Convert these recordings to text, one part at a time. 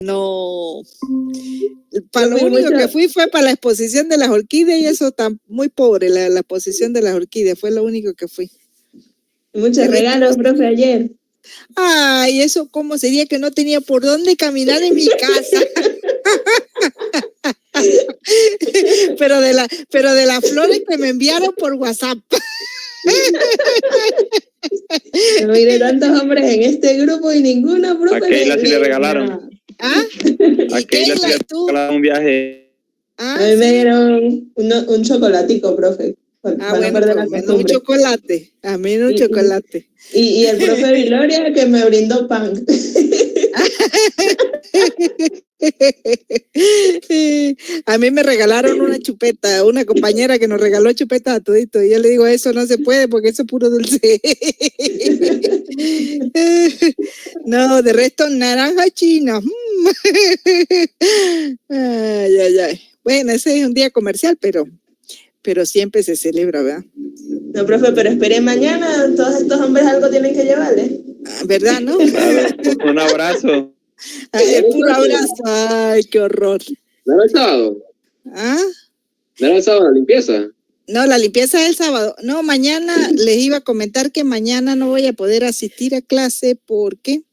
No. Para lo único que fui fue para la exposición de las orquídeas y eso está muy pobre, la exposición de las orquídeas, fue lo único que fui. Muchos regalos, profe, ayer. Ay, eso cómo sería que no tenía por dónde caminar en mi casa. pero de las flores que me enviaron por WhatsApp. No miré tantos hombres en este grupo y ninguno, profe. A Keila sí le regalaron. ¿Ah? A Keila sí le regalaron un viaje. A mí me dieron un chocolatico, profe. Bueno, pero un chocolate. A mí no un chocolate. Y el profe Viloria que me brindó pan. A mí me regalaron una chupeta, una compañera que nos regaló chupetas a todito, y yo le digo, eso no se puede porque eso es puro dulce. No, de resto naranja china. Ay. Bueno, ese es un día comercial, pero siempre se celebra, ¿verdad? No, profe, pero espere mañana, todos estos hombres algo tienen que llevarle. ¿Verdad, no? Claro, un abrazo. Ay, puro abrazo. Ay, qué horror. ¿No era el sábado? ¿Ah? ¿No era el sábado la limpieza? No, la limpieza es el sábado. No, mañana les iba a comentar que mañana no voy a poder asistir a clase porque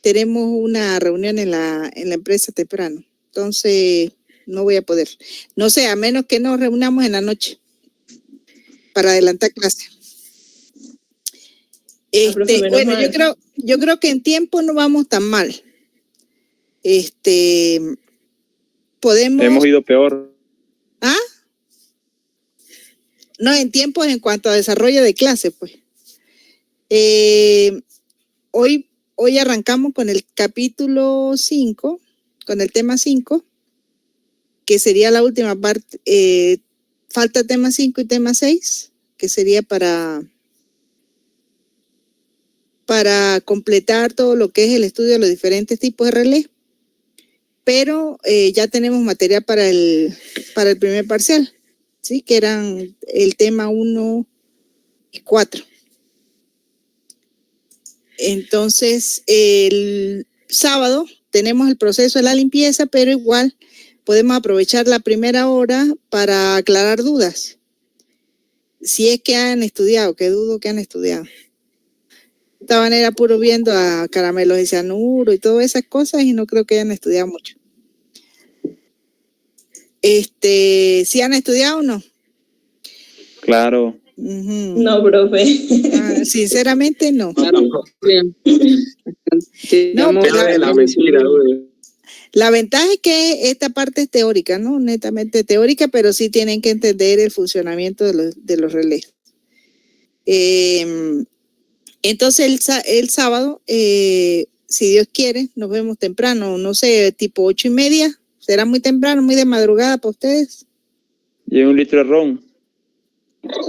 tenemos una reunión en la empresa temprano. Entonces, no voy a poder. No sé, a menos que nos reunamos en la noche para adelantar clase. Bueno, yo creo que en tiempo no vamos tan mal. Podemos. Hemos ido peor. ¿Ah? No, en tiempos en cuanto a desarrollo de clase, pues. Hoy arrancamos con el capítulo 5, con el tema 5, que sería la última parte. Falta tema 5 y tema 6, que sería para completar todo lo que es el estudio de los diferentes tipos de relé. Pero ya tenemos material para el primer parcial, ¿sí? Que eran el tema 1 y 4. Entonces, el sábado tenemos el proceso de la limpieza, pero igual podemos aprovechar la primera hora para aclarar dudas. Si es que han estudiado, que dudo que han estudiado. Estaban era puro viendo a caramelos de cianuro y todas esas cosas y no creo que hayan estudiado mucho. ¿Sí han estudiado o no? Claro. Uh-huh. No, profe. Sinceramente no. No, la ventaja es que esta parte es teórica, ¿no? Netamente teórica, pero sí tienen que entender el funcionamiento de los relés. Entonces el sábado, si Dios quiere, nos vemos temprano, no sé, tipo 8:30. ¿Será muy temprano, muy de madrugada para ustedes? Y 1 litro de ron.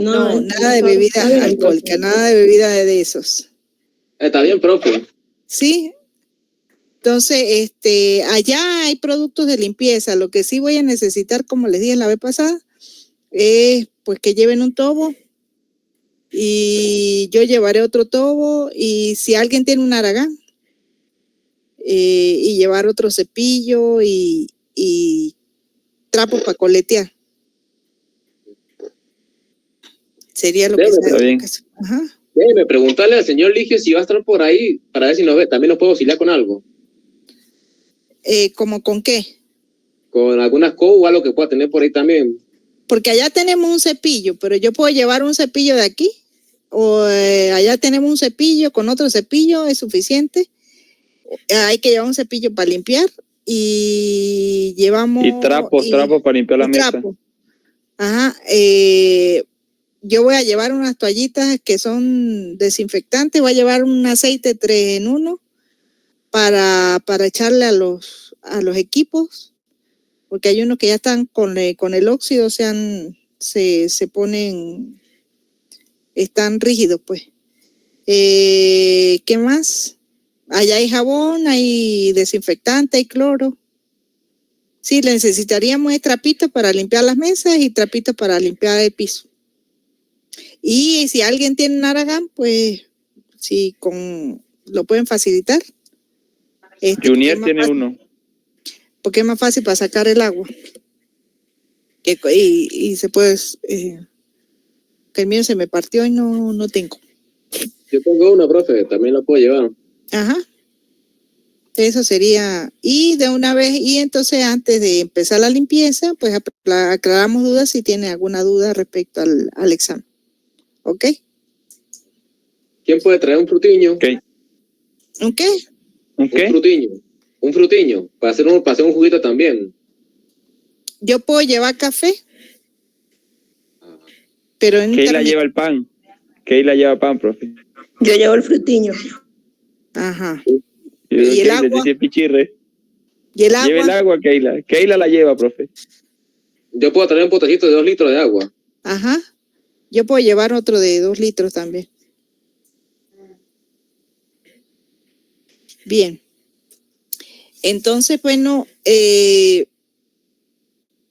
No, nada de bebida alcohólica, nada de bebida de esos. Está bien, profe. Sí. Entonces, allá hay productos de limpieza. Lo que sí voy a necesitar, como les dije la vez pasada, es pues que lleven un tobo y yo llevaré otro tobo y si alguien tiene un aragán y llevar otro cepillo y trapos para coletear. Sería lo que está bien. Ajá. Déjeme preguntarle al señor Ligio si va a estar por ahí para ver si también nos puede auxiliar con algo. ¿Cómo con qué? Con algunas cosas o algo que pueda tener por ahí también. Porque allá tenemos un cepillo, pero yo puedo llevar un cepillo de aquí o allá tenemos un cepillo con otro cepillo, es suficiente. Hay que llevar un cepillo para limpiar y llevamos... Y trapos para limpiar la mesa. Ajá. Yo voy a llevar unas toallitas que son desinfectantes, voy a llevar un aceite 3 en 1 para echarle a los equipos, porque hay unos que ya están con el óxido, se ponen, están rígidos, pues. ¿Qué más? Allá hay jabón, hay desinfectante, hay cloro. Sí, necesitaríamos trapitos para limpiar las mesas y trapitos para limpiar el piso. Y si alguien tiene un aragán, pues sí, lo pueden facilitar. Junior tiene uno. porque es más fácil para sacar el agua. Y se puede, que el mío se me partió y no tengo. Yo tengo una, profe, también la puedo llevar. Ajá. Eso sería, y de una vez, y entonces antes de empezar la limpieza, pues aclaramos dudas si tiene alguna duda respecto al examen. ¿Ok? ¿Quién puede traer un frutiño? Ok. ¿Un qué? ¿Un qué? Un frutiño, para hacer un juguito también. Yo puedo llevar café, pero en Keila lleva el pan. Keila lleva pan, profe. Yo llevo el frutiño. Ajá. ¿Y el agua? Dice pichirre. ¿Y el agua? Lleve el agua, Keila. Keila la lleva, profe. Yo puedo traer un potecito de 2 litros de agua. Ajá. Yo puedo llevar otro de 2 litros también. Bien. Entonces, bueno,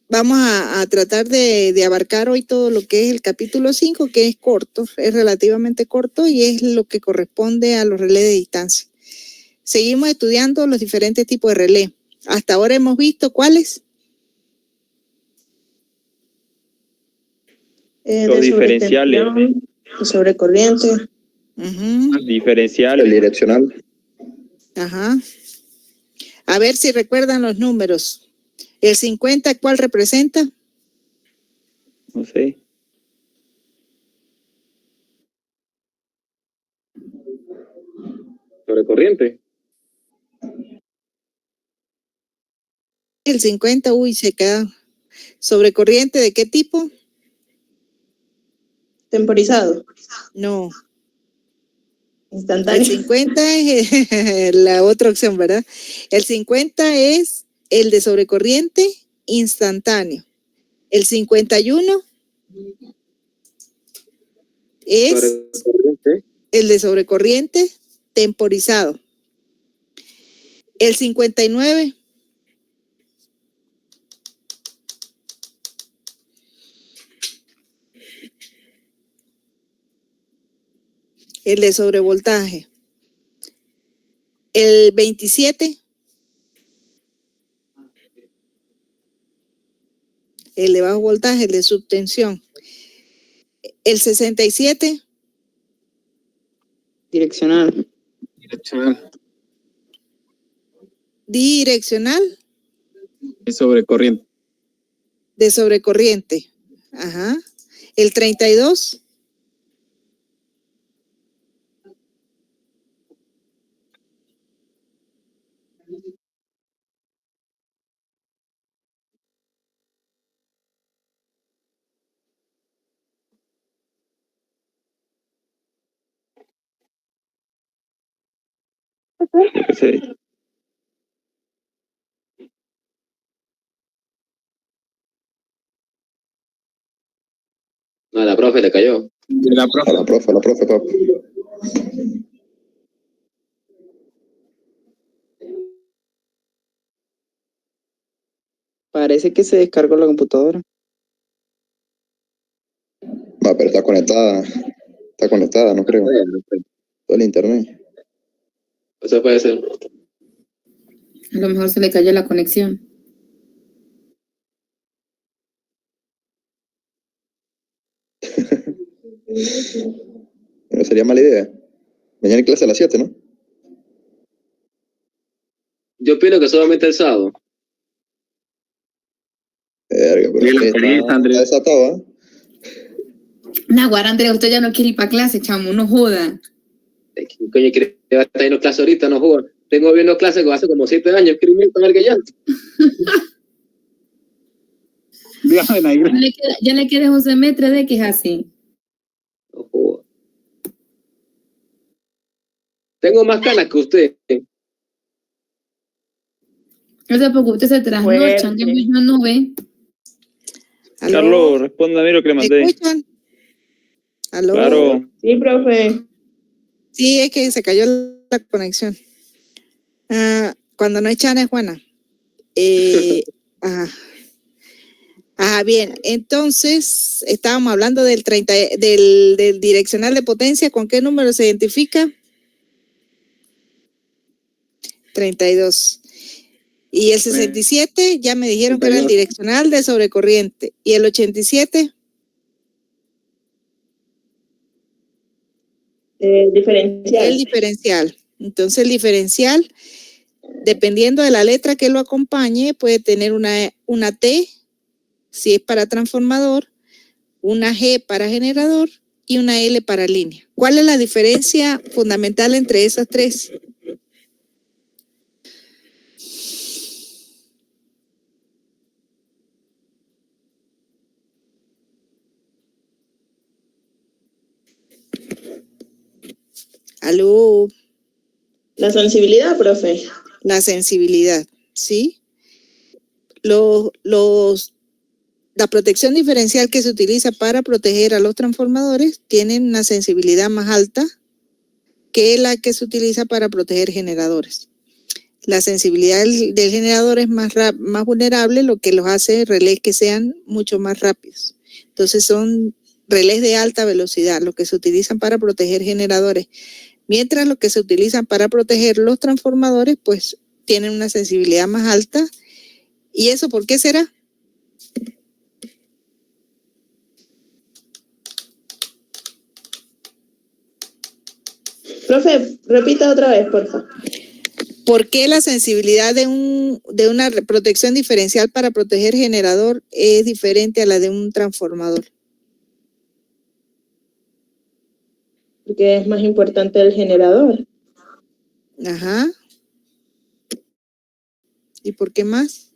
vamos a tratar de abarcar hoy todo lo que es el capítulo 5, que es corto, es relativamente corto y es lo que corresponde a los relés de distancia. Seguimos estudiando los diferentes tipos de relé. Hasta ahora hemos visto cuáles. Los diferenciales. De sobrecorriente. Diferenciales. El direccional. Ajá. A ver si recuerdan los números. ¿El 50 cuál representa? No sé. Sobrecorriente. El 50, se queda. ¿Sobrecorriente de qué tipo? Temporizado. No. Instantáneo. El 50 es la otra opción, ¿verdad? El 50 es el de sobrecorriente instantáneo. El 51 es el de sobrecorriente temporizado. El 59 el de sobrevoltaje. El 27 el de bajo voltaje, el de subtensión. El 67 Direccional. direccional. Es sobrecorriente. De sobrecorriente. Ajá. El 32 Sí. No, a la profe le cayó. La profe. A la profe, papi. Parece que se descargó la computadora. Va, pero está conectada. Está conectada, no creo. Todo el internet. Eso puede ser. A lo mejor se le cayó la conexión. No sería mala idea. Mañana hay clase a las 7, ¿no? Yo opino que solamente el sábado. Verga, pero Sí, la está pereza, Andrés. desatado, ¿eh? Naguará, Andrea, usted ya no quiere ir para clase, chamo, no joda. ¿Qué coño quiere estar viendo clase ahorita? No juega. Tengo viendo clase hace como 7 años. Escribimiento en el que ya. Ya le queda José Metre de que es así. No juega. Tengo más canas que usted. No se preocupe, usted se trasnochan, ya mismo no ve. ¿Aló? Carlos, responda a mí lo que le ¿Me mandé. escuchan? ¿Aló? Claro. Sí, profe. Sí, es que se cayó la conexión. Cuando no hay chana es Juana. Bien. Entonces, estábamos hablando del direccional de potencia. ¿Con qué número se identifica? 32. Y el 67 ya me dijeron que era el direccional de sobrecorriente. Y el 87, Diferencial. el diferencial. Entonces el diferencial, dependiendo de la letra que lo acompañe, puede tener una T, si es para transformador, una G para generador y una L para línea. ¿Cuál es la diferencia fundamental entre esas tres? Aló, La sensibilidad, profe. la sensibilidad, ¿sí? La protección diferencial que se utiliza para proteger a los transformadores tienen una sensibilidad más alta que la que se utiliza para proteger generadores. La sensibilidad del generador es más vulnerable, lo que los hace relés que sean mucho más rápidos. Entonces son relés de alta velocidad, lo que se utilizan para proteger generadores. Mientras lo que se utilizan para proteger los transformadores, pues tienen una sensibilidad más alta. ¿Y eso por qué será? Profe, repita otra vez, por favor. ¿Por qué la sensibilidad de una protección diferencial para proteger generador es diferente a la de un transformador? Porque es más importante el generador. Ajá. ¿Y por qué más?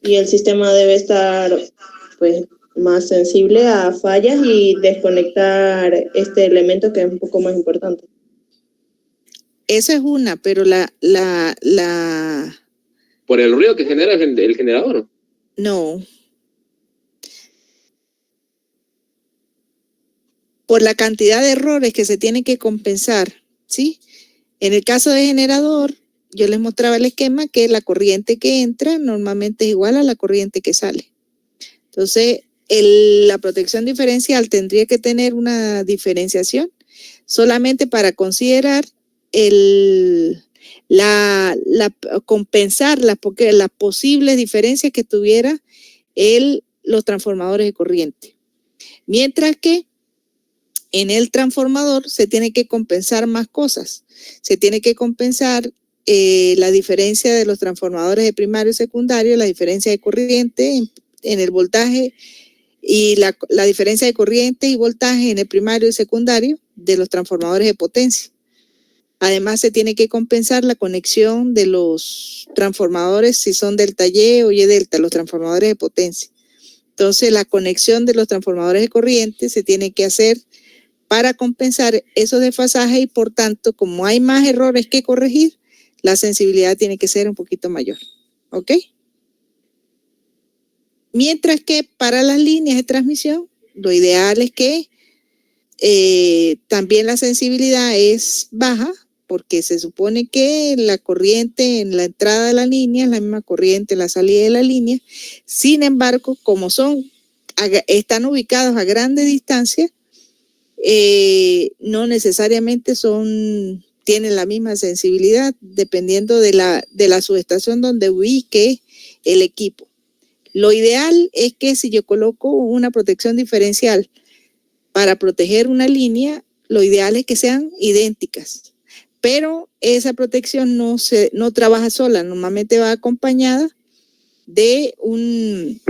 Y el sistema debe estar, pues, más sensible a fallas y desconectar este elemento que es un poco más importante. Eso es una, pero Por el ruido que genera el generador. no. Por la cantidad de errores que se tienen que compensar, ¿sí? En el caso de generador, yo les mostraba el esquema que la corriente que entra normalmente es igual a la corriente que sale. Entonces, la protección diferencial tendría que tener una diferenciación solamente para considerar compensar las posibles diferencias que tuviera los transformadores de corriente. Mientras que en el transformador se tiene que compensar más cosas. Se tiene que compensar la diferencia de los transformadores de primario y secundario, la diferencia de corriente en el voltaje y la diferencia de corriente y voltaje en el primario y secundario de los transformadores de potencia. Además, se tiene que compensar la conexión de los transformadores, si son delta Y o Y delta, los transformadores de potencia. Entonces, la conexión de los transformadores de corriente se tiene que hacer para compensar esos desfasajes y, por tanto, como hay más errores que corregir, la sensibilidad tiene que ser un poquito mayor. ¿Ok? Mientras que para las líneas de transmisión, lo ideal es que también la sensibilidad es baja, porque se supone que la corriente en la entrada de la línea es la misma corriente en la salida de la línea. Sin embargo, como están ubicados a grandes distancias, no necesariamente tienen la misma sensibilidad, dependiendo de la subestación donde ubique el equipo. Lo ideal es que si yo coloco una protección diferencial para proteger una línea, lo ideal es que sean idénticas. Pero esa protección no trabaja sola, normalmente va acompañada de un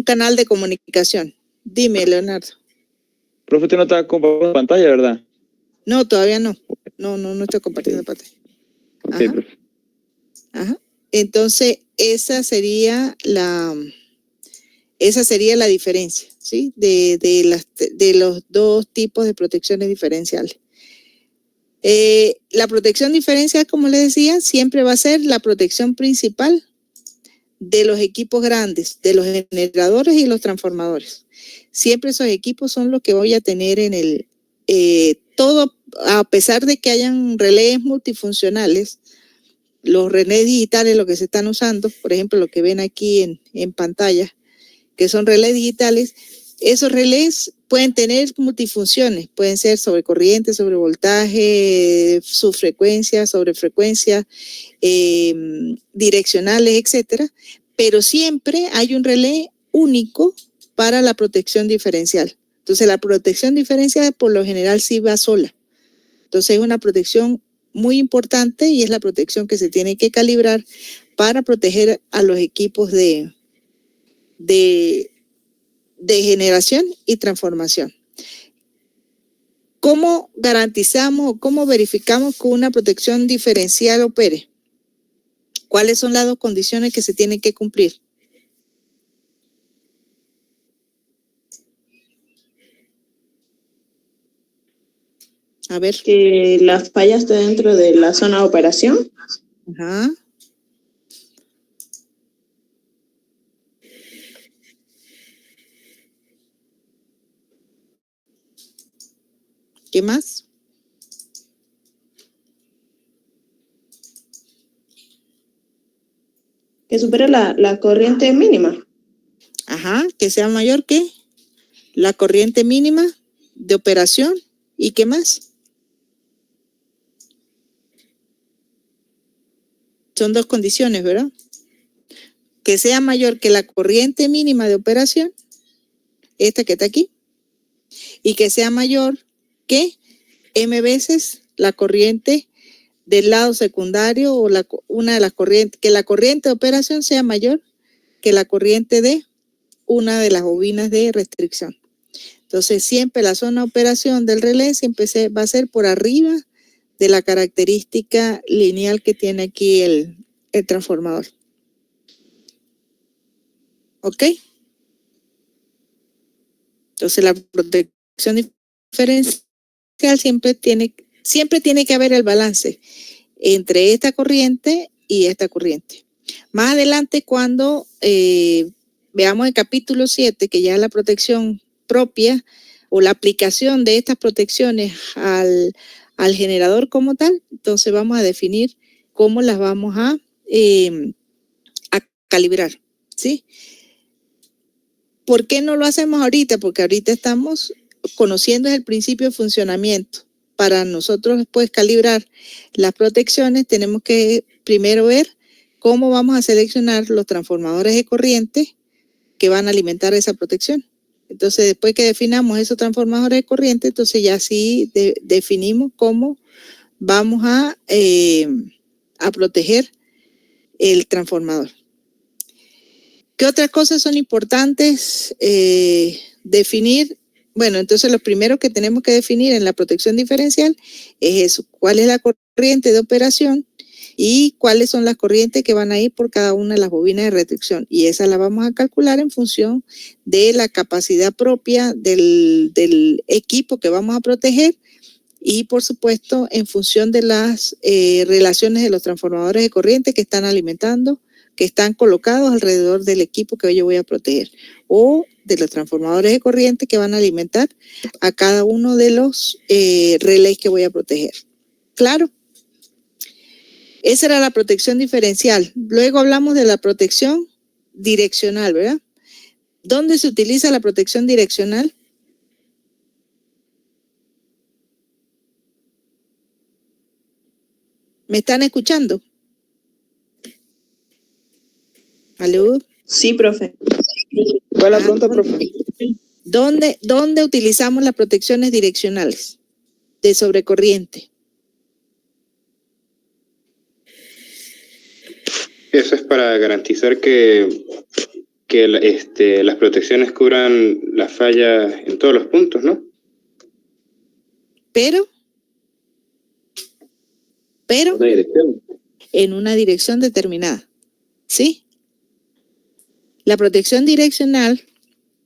canal de comunicación. Dime, Leonardo. Profe, usted no está compartiendo pantalla, ¿verdad? No, todavía no. No estoy compartiendo pantalla. Ok, profe. Ajá. Entonces, esa sería la diferencia, ¿sí? De los dos tipos de protecciones diferenciales. La protección diferencial, como les decía, siempre va a ser la protección principal de los equipos grandes, de los generadores y los transformadores. Siempre esos equipos son los que voy a tener en todo, a pesar de que hayan relés multifuncionales, los relés digitales, lo que se están usando, por ejemplo, lo que ven aquí en pantalla, que son relés digitales, Esos relés pueden tener multifunciones, pueden ser sobre corriente, sobre voltaje, subfrecuencia, sobre frecuencia, direccionales, etcétera, pero siempre hay un relé único para la protección diferencial. Entonces, la protección diferencial por lo general sí va sola. Entonces, es una protección muy importante y es la protección que se tiene que calibrar para proteger a los equipos de generación y transformación. ¿Cómo garantizamos o cómo verificamos que una protección diferencial opere? ¿Cuáles son las dos condiciones que se tienen que cumplir? A ver. Que la falla esté dentro de la zona de operación. Ajá. ¿Qué más? Que supere la corriente mínima. Ajá, que sea mayor que la corriente mínima de operación. ¿Y qué más? Son dos condiciones, ¿verdad? Que sea mayor que la corriente mínima de operación, esta que está aquí, y que sea mayor que m veces la corriente del lado secundario o una de las corrientes, que la corriente de operación sea mayor que la corriente de una de las bobinas de restricción. Entonces, siempre la zona de operación del relé siempre va a ser por arriba de la característica lineal que tiene aquí el transformador. ¿Ok? Entonces, la protección diferencial siempre tiene que haber el balance entre esta corriente y esta corriente. Más adelante, cuando veamos el capítulo 7, que ya es la protección propia o la aplicación de estas protecciones al generador como tal, entonces vamos a definir cómo las vamos a calibrar, ¿sí? ¿Por qué no lo hacemos ahorita? Porque ahorita estamos conociendo el principio de funcionamiento. Para nosotros después calibrar las protecciones, tenemos que primero ver cómo vamos a seleccionar los transformadores de corriente que van a alimentar esa protección. Entonces, después que definamos esos transformadores de corriente, entonces ya sí definimos cómo vamos a proteger el transformador. ¿Qué otras cosas son importantes definir? Bueno, entonces lo primero que tenemos que definir en la protección diferencial es eso, cuál es la corriente de operación y cuáles son las corrientes que van a ir por cada una de las bobinas de restricción. Y esa la vamos a calcular en función de la capacidad propia del equipo que vamos a proteger y, por supuesto, en función de las relaciones de los transformadores de corriente que están alimentando, que están colocados alrededor del equipo que yo voy a proteger, o de los transformadores de corriente que van a alimentar a cada uno de los relés que voy a proteger. ¿Claro? Esa era la protección diferencial. Luego hablamos de la protección direccional, ¿verdad? ¿Dónde se utiliza la protección direccional? ¿Me están escuchando? ¿Aló? Sí, profe. ¿Cuál es la pregunta, profe? ¿Dónde utilizamos las protecciones direccionales de sobrecorriente? Eso es para garantizar que las protecciones cubran las fallas en todos los puntos, ¿no? Pero en una dirección determinada, ¿sí? La protección direccional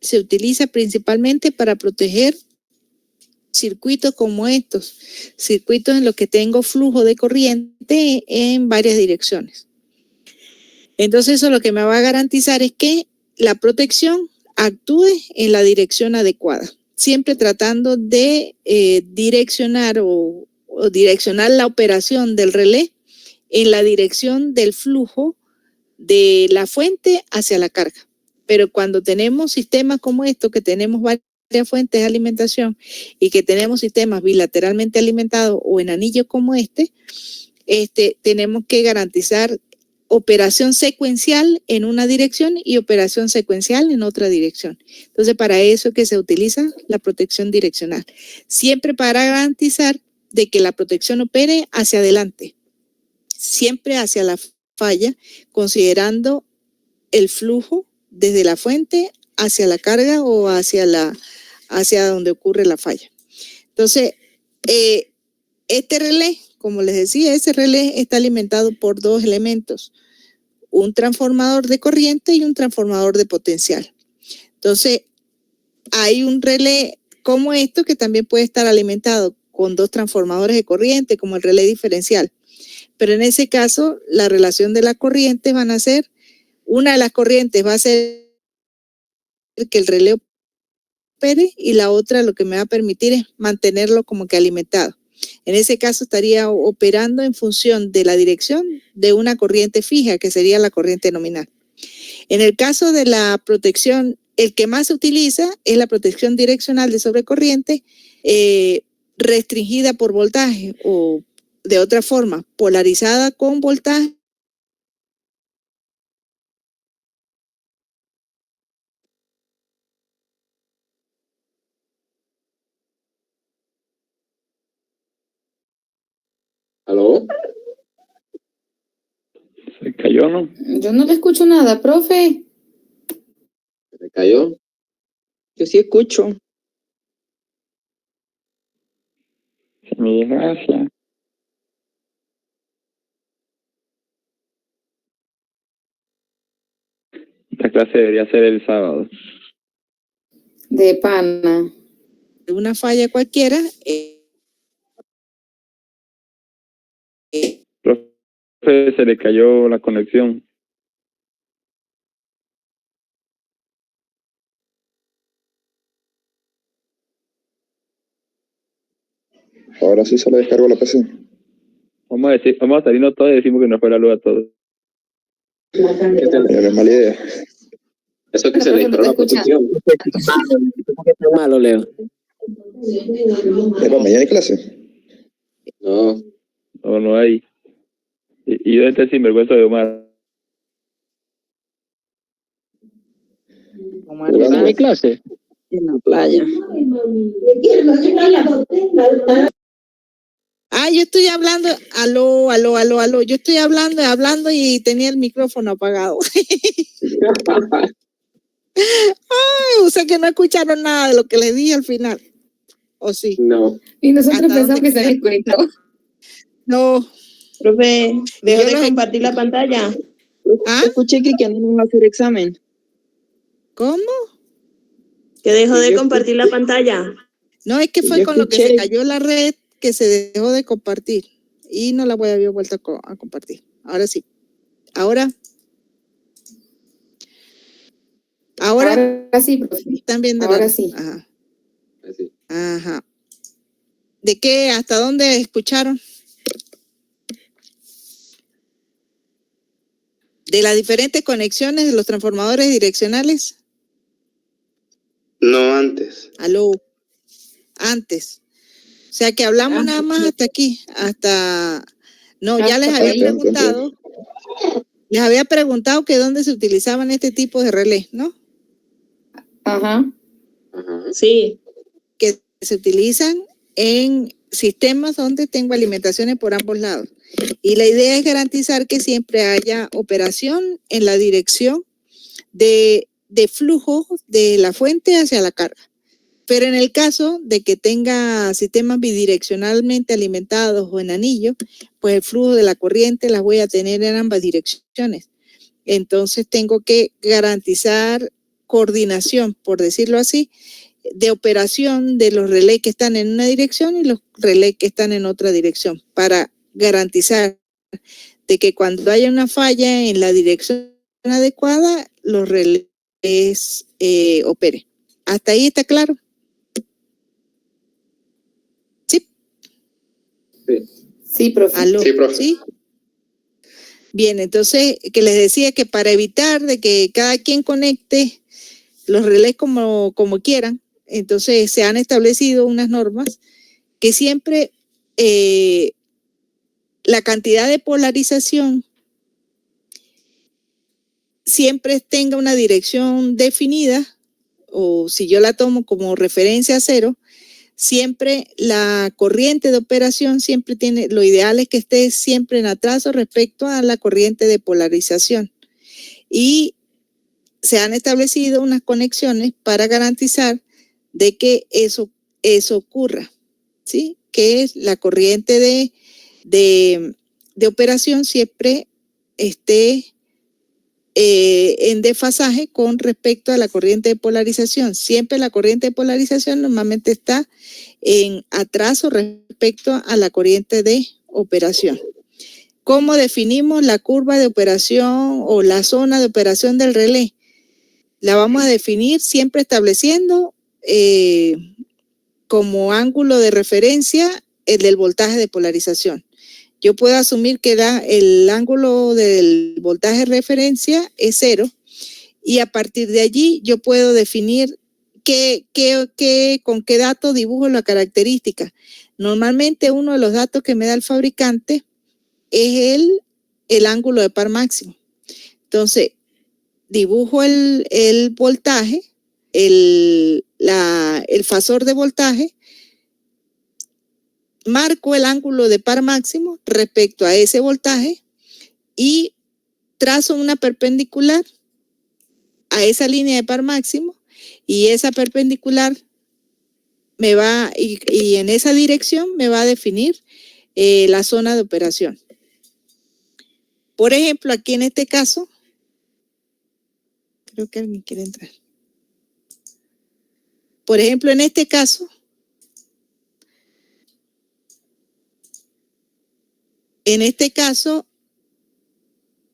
se utiliza principalmente para proteger circuitos como estos, circuitos en los que tengo flujo de corriente en varias direcciones. Entonces eso lo que me va a garantizar es que la protección actúe en la dirección adecuada, siempre tratando de direccionar o direccionar la operación del relé en la dirección del flujo de la fuente hacia la carga. Pero cuando tenemos sistemas como estos, que tenemos varias fuentes de alimentación y que tenemos sistemas bilateralmente alimentados o en anillos como tenemos que garantizar operación secuencial en una dirección y operación secuencial en otra dirección. Entonces, para eso es que se utiliza la protección direccional. Siempre para garantizar de que la protección opere hacia adelante, siempre hacia la falla, considerando el flujo desde la fuente hacia la carga o hacia donde ocurre la falla. Entonces, este relé, como les decía, ese relé está alimentado por dos elementos, un transformador de corriente y un transformador de potencial. Entonces, hay un relé como esto que también puede estar alimentado con dos transformadores de corriente, como el relé diferencial. Pero en ese caso, la relación de las corrientes van a ser, una de las corrientes va a ser que el relé opere y la otra lo que me va a permitir es mantenerlo como que alimentado. En ese caso estaría operando en función de la dirección de una corriente fija, que sería la corriente nominal. En el caso de la protección, el que más se utiliza es la protección direccional de sobrecorriente restringida por voltaje o de otra forma, polarizada con voltaje. ¿Aló? Se cayó, ¿no? Yo no le escucho nada, profe. ¿Se cayó? Yo sí escucho. Mi desgracia. Esta clase debería ser el sábado. De pana. Una falla cualquiera. Profe, se le cayó la conexión. Ahora sí se le descargó la PC. Vamos a salirnos todos y decimos que nos fue la luz a todos. No es mala idea. Eso que Pero, se le profe, no disparó la te escucha. posición. Malo, Leo. ¿Para mañana hay clase? No. No hay. ¿Y dónde está el sinvergüenza de Omar? Omar Jugando. está ¿Hay clase? en la playa. Yo estoy hablando, aló, yo estoy hablando y tenía el micrófono apagado. O sea que no escucharon nada de lo que les dije al final. ¿O sí? No. Y nosotros ¿Hasta pensamos dónde que se desconectó. No. Profe, ¿dejó Yo de los- compartir la pantalla? ¿Ah? Escuché que no vamos a hacer examen. ¿Cómo? ¿Que dejó de Yo compartir la pantalla? No, es que fue Yo con lo que escuché. se cayó la red que se dejó de compartir. Y no la voy a haber vuelto a compartir. Ahora sí. Ahora Ahora sí, profe. están viendo Ahora la- sí. Ajá. Así. Ajá. ¿De qué? ¿Hasta dónde escucharon? De las diferentes conexiones de los transformadores direccionales. No antes. Aló. Antes. O sea que hablamos nada más hasta aquí. No, ya les había preguntado. Les había preguntado que dónde se utilizaban este tipo de relés, ¿no? Ajá. Ajá. Sí. Que se utilizan en sistemas donde tengo alimentaciones por ambos lados. Y la idea es garantizar que siempre haya operación en la dirección de flujo de la fuente hacia la carga. Pero en el caso de que tenga sistemas bidireccionalmente alimentados o en anillo, pues el flujo de la corriente las voy a tener en ambas direcciones. Entonces tengo que garantizar coordinación, por decirlo así, de operación de los relés que están en una dirección y los relés que están en otra dirección, para garantizar de que cuando haya una falla en la dirección adecuada, los relés operen. ¿Hasta ahí está claro? Sí. Sí, profe. ¿Aló? Sí, profe. ¿Sí? Bien, entonces, que les decía que para evitar de que cada quien conecte los relés como quieran, entonces se han establecido unas normas que siempre la cantidad de polarización siempre tenga una dirección definida, o si yo la tomo como referencia a 0, siempre la corriente de operación siempre tiene, lo ideal es que esté siempre en atraso respecto a la corriente de polarización. Y se han establecido unas conexiones para garantizar de que eso ocurra, ¿sí? Que la corriente de operación siempre esté en desfasaje con respecto a la corriente de polarización. Siempre la corriente de polarización normalmente está en atraso respecto a la corriente de operación. ¿Cómo definimos la curva de operación o la zona de operación del relé? La vamos a definir siempre estableciendo como ángulo de referencia el del voltaje de polarización. Yo puedo asumir que el ángulo del voltaje de referencia es 0 y a partir de allí yo puedo definir con qué dato dibujo la característica. Normalmente uno de los datos que me da el fabricante es el ángulo de par máximo. Entonces, dibujo el voltaje, el fasor de voltaje, marco el ángulo de par máximo respecto a ese voltaje y trazo una perpendicular a esa línea de par máximo y esa perpendicular me va, y en esa dirección me va a definir la zona de operación. Por ejemplo, aquí en este caso, creo que alguien quiere entrar. Por ejemplo, en este caso,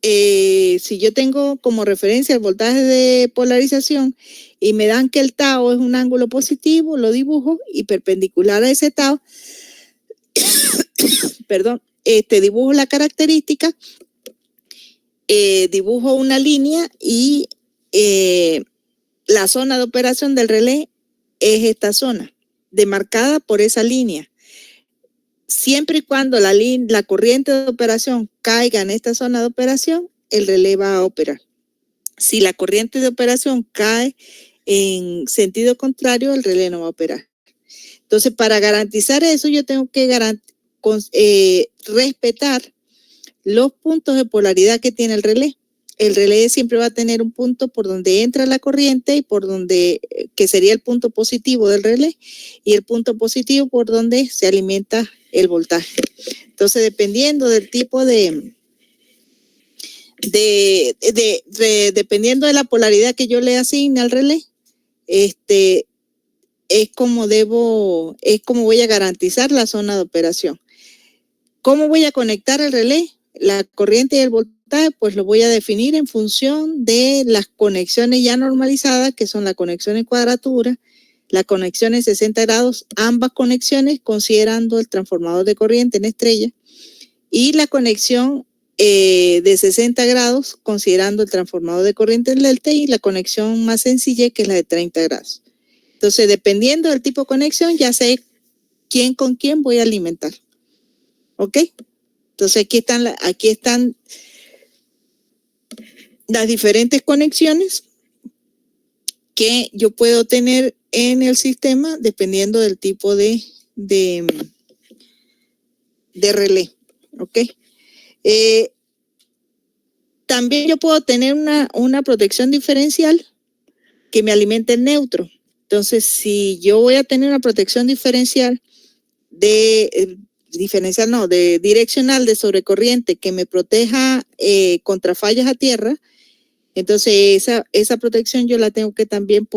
si yo tengo como referencia el voltaje de polarización y me dan que el tau es un ángulo positivo, lo dibujo y perpendicular a ese tau, perdón, dibujo la característica, dibujo una línea y la zona de operación del relé es esta zona, demarcada por esa línea. Siempre y cuando la corriente de operación caiga en esta zona de operación, el relé va a operar. Si la corriente de operación cae en sentido contrario, el relé no va a operar. Entonces, para garantizar eso, yo tengo que respetar los puntos de polaridad que tiene el relé. El relé siempre va a tener un punto por donde entra la corriente y por donde, que sería el punto positivo del relé, y el punto positivo por donde se alimenta el voltaje. Entonces, dependiendo del tipo dependiendo de la polaridad que yo le asigne al relé, es como voy a garantizar la zona de operación. ¿Cómo voy a conectar el relé? La corriente y el voltaje, pues lo voy a definir en función de las conexiones ya normalizadas, que son la conexión en cuadratura, la conexión en 60 grados, ambas conexiones considerando el transformador de corriente en estrella, y la conexión de 60 grados considerando el transformador de corriente en delta, y la conexión más sencilla que es la de 30 grados. Entonces, dependiendo del tipo de conexión, ya sé quién con quién voy a alimentar. ¿Ok? Entonces, aquí están las diferentes conexiones que yo puedo tener en el sistema dependiendo del tipo de relé. ¿Ok? También yo puedo tener una protección diferencial que me alimente el neutro. Entonces, si yo voy a tener una protección diferencial direccional de sobrecorriente que me proteja contra fallas a tierra, entonces esa protección yo la tengo que también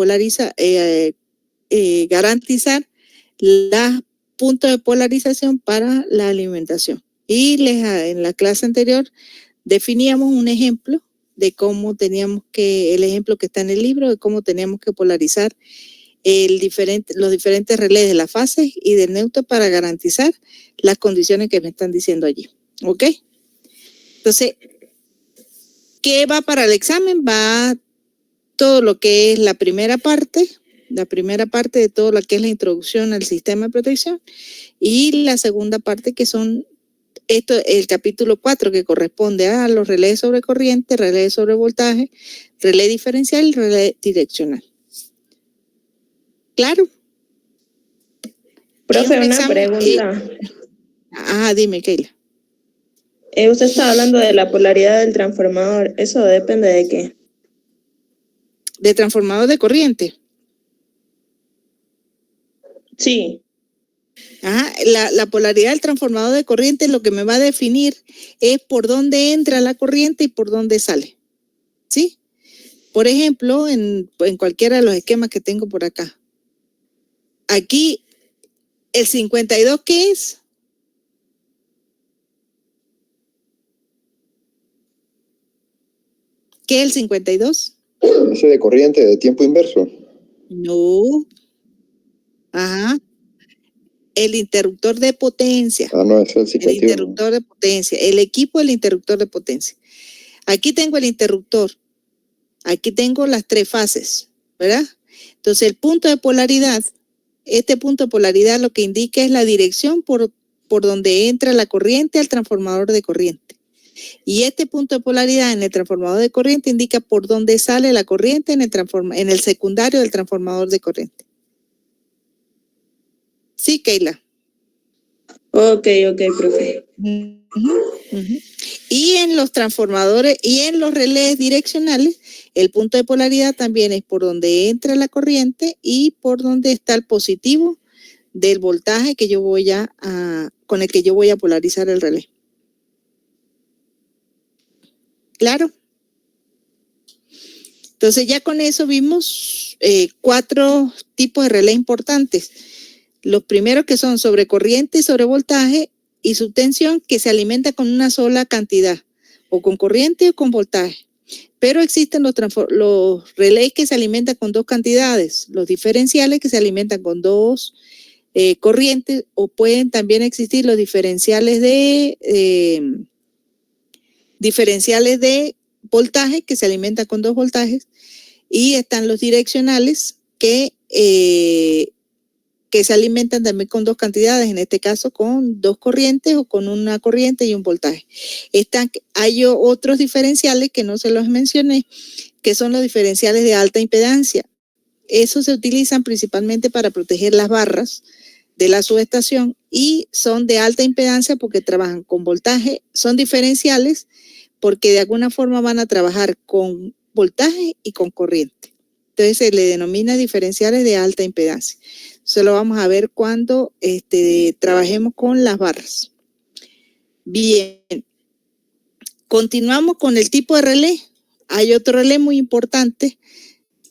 garantizar los puntos de polarización para la alimentación. Y en la clase anterior definíamos un ejemplo de cómo el ejemplo que está en el libro, de cómo teníamos que polarizar los diferentes relés de las fases y del neutro para garantizar las condiciones que me están diciendo allí. ¿Ok? Entonces, ¿Qué va para el examen? Va todo lo que es la primera parte de todo lo que es la introducción al sistema de protección, y la segunda parte que son el capítulo 4, que corresponde a los relés sobre corriente, relés sobre voltaje, relé diferencial y relé direccional. ¿Claro? Profe, una pregunta. Dime, Keila. Usted estaba hablando de la polaridad del transformador. ¿Eso depende de qué? ¿De transformador de corriente? Sí. La polaridad del transformador de corriente lo que me va a definir es por dónde entra la corriente y por dónde sale. ¿Sí? Por ejemplo, en cualquiera de los esquemas que tengo por acá. Aquí, el 52, ¿qué es? ¿Qué es el 52? Ese de corriente de tiempo inverso. No. El interruptor de potencia. No, ese es el 51. El interruptor de potencia. El equipo del interruptor de potencia. Aquí tengo el interruptor. Aquí tengo las 3 fases, ¿verdad? Entonces, el punto de polaridad, este punto de polaridad lo que indica es la dirección por donde entra la corriente al transformador de corriente. Y este punto de polaridad en el transformador de corriente indica por dónde sale la corriente en el secundario del transformador de corriente. Sí, Keila. Ok, profe. Y en los transformadores y en los relés direccionales, el punto de polaridad también es por donde entra la corriente y por donde está el positivo del voltaje que yo con el que yo voy a polarizar el relé. ¿Claro? Entonces ya con eso vimos 4 tipos de relé importantes. Los primeros que son sobre corriente, sobre voltaje y subtensión, que se alimenta con una sola cantidad, o con corriente o con voltaje. Pero existen los relés que se alimentan con 2 cantidades, los diferenciales que se alimentan con 2 corrientes, o pueden también existir los diferenciales de voltaje que se alimentan con 2 voltajes, y están los direccionales que se alimentan también con 2 cantidades, en este caso con 2 corrientes o con una corriente y un voltaje. Hay otros diferenciales que no se los mencioné, que son los diferenciales de alta impedancia. Esos se utilizan principalmente para proteger las barras de la subestación y son de alta impedancia porque trabajan con voltaje. Son diferenciales porque de alguna forma van a trabajar con voltaje y con corriente. Entonces se le denomina diferenciales de alta impedancia. Eso lo vamos a ver cuando trabajemos con las barras. Bien. Continuamos con el tipo de relé. Hay otro relé muy importante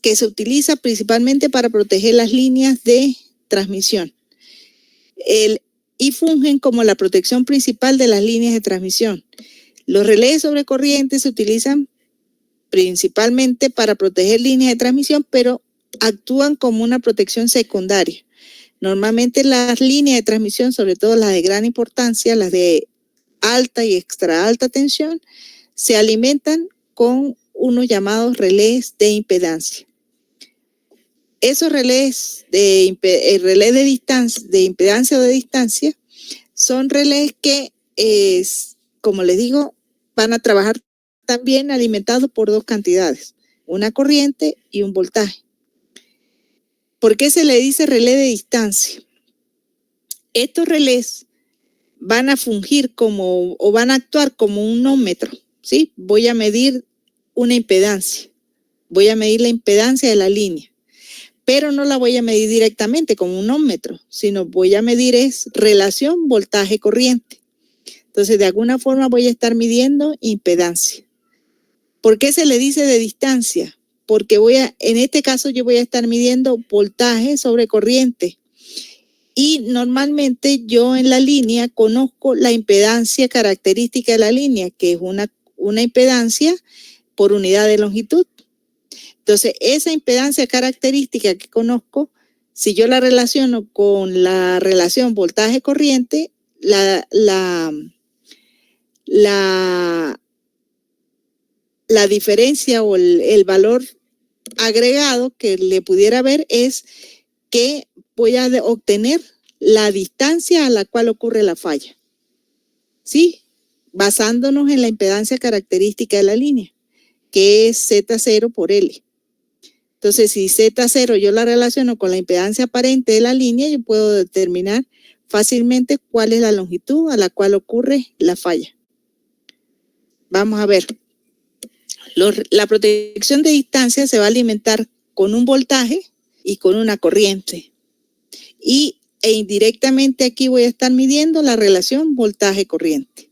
que se utiliza principalmente para proteger las líneas de transmisión. Y fungen como la protección principal de las líneas de transmisión. Los relés sobre corriente se utilizan principalmente para proteger líneas de transmisión, pero actúan como una protección secundaria. Normalmente las líneas de transmisión, sobre todo las de gran importancia, las de alta y extra alta tensión, se alimentan con unos llamados relés de impedancia. Esos relés relé de impedancia o de distancia, son relés que, como les digo, van a trabajar también alimentados por 2 cantidades, una corriente y un voltaje. ¿Por qué se le dice relé de distancia? Estos relés van a fungir o van a actuar como un ohmómetro, ¿sí? Voy a medir una impedancia, voy a medir la impedancia de la línea, pero no la voy a medir directamente como un ohmómetro, sino voy a medir relación voltaje-corriente. Entonces, de alguna forma voy a estar midiendo impedancia. ¿Por qué se le dice de distancia? Porque en este caso yo voy a estar midiendo voltaje sobre corriente. Y normalmente yo en la línea conozco la impedancia característica de la línea, que es una impedancia por unidad de longitud. Entonces, esa impedancia característica que conozco, si yo la relaciono con la relación voltaje-corriente, la la diferencia o el valor agregado que le pudiera ver es que voy a obtener la distancia a la cual ocurre la falla. ¿Sí? Basándonos en la impedancia característica de la línea, que es Z0 por L. Entonces, si Z0 yo la relaciono con la impedancia aparente de la línea, yo puedo determinar fácilmente cuál es la longitud a la cual ocurre la falla. Vamos a ver. La protección de distancia se va a alimentar con un voltaje y con una corriente. E indirectamente aquí voy a estar midiendo la relación voltaje-corriente.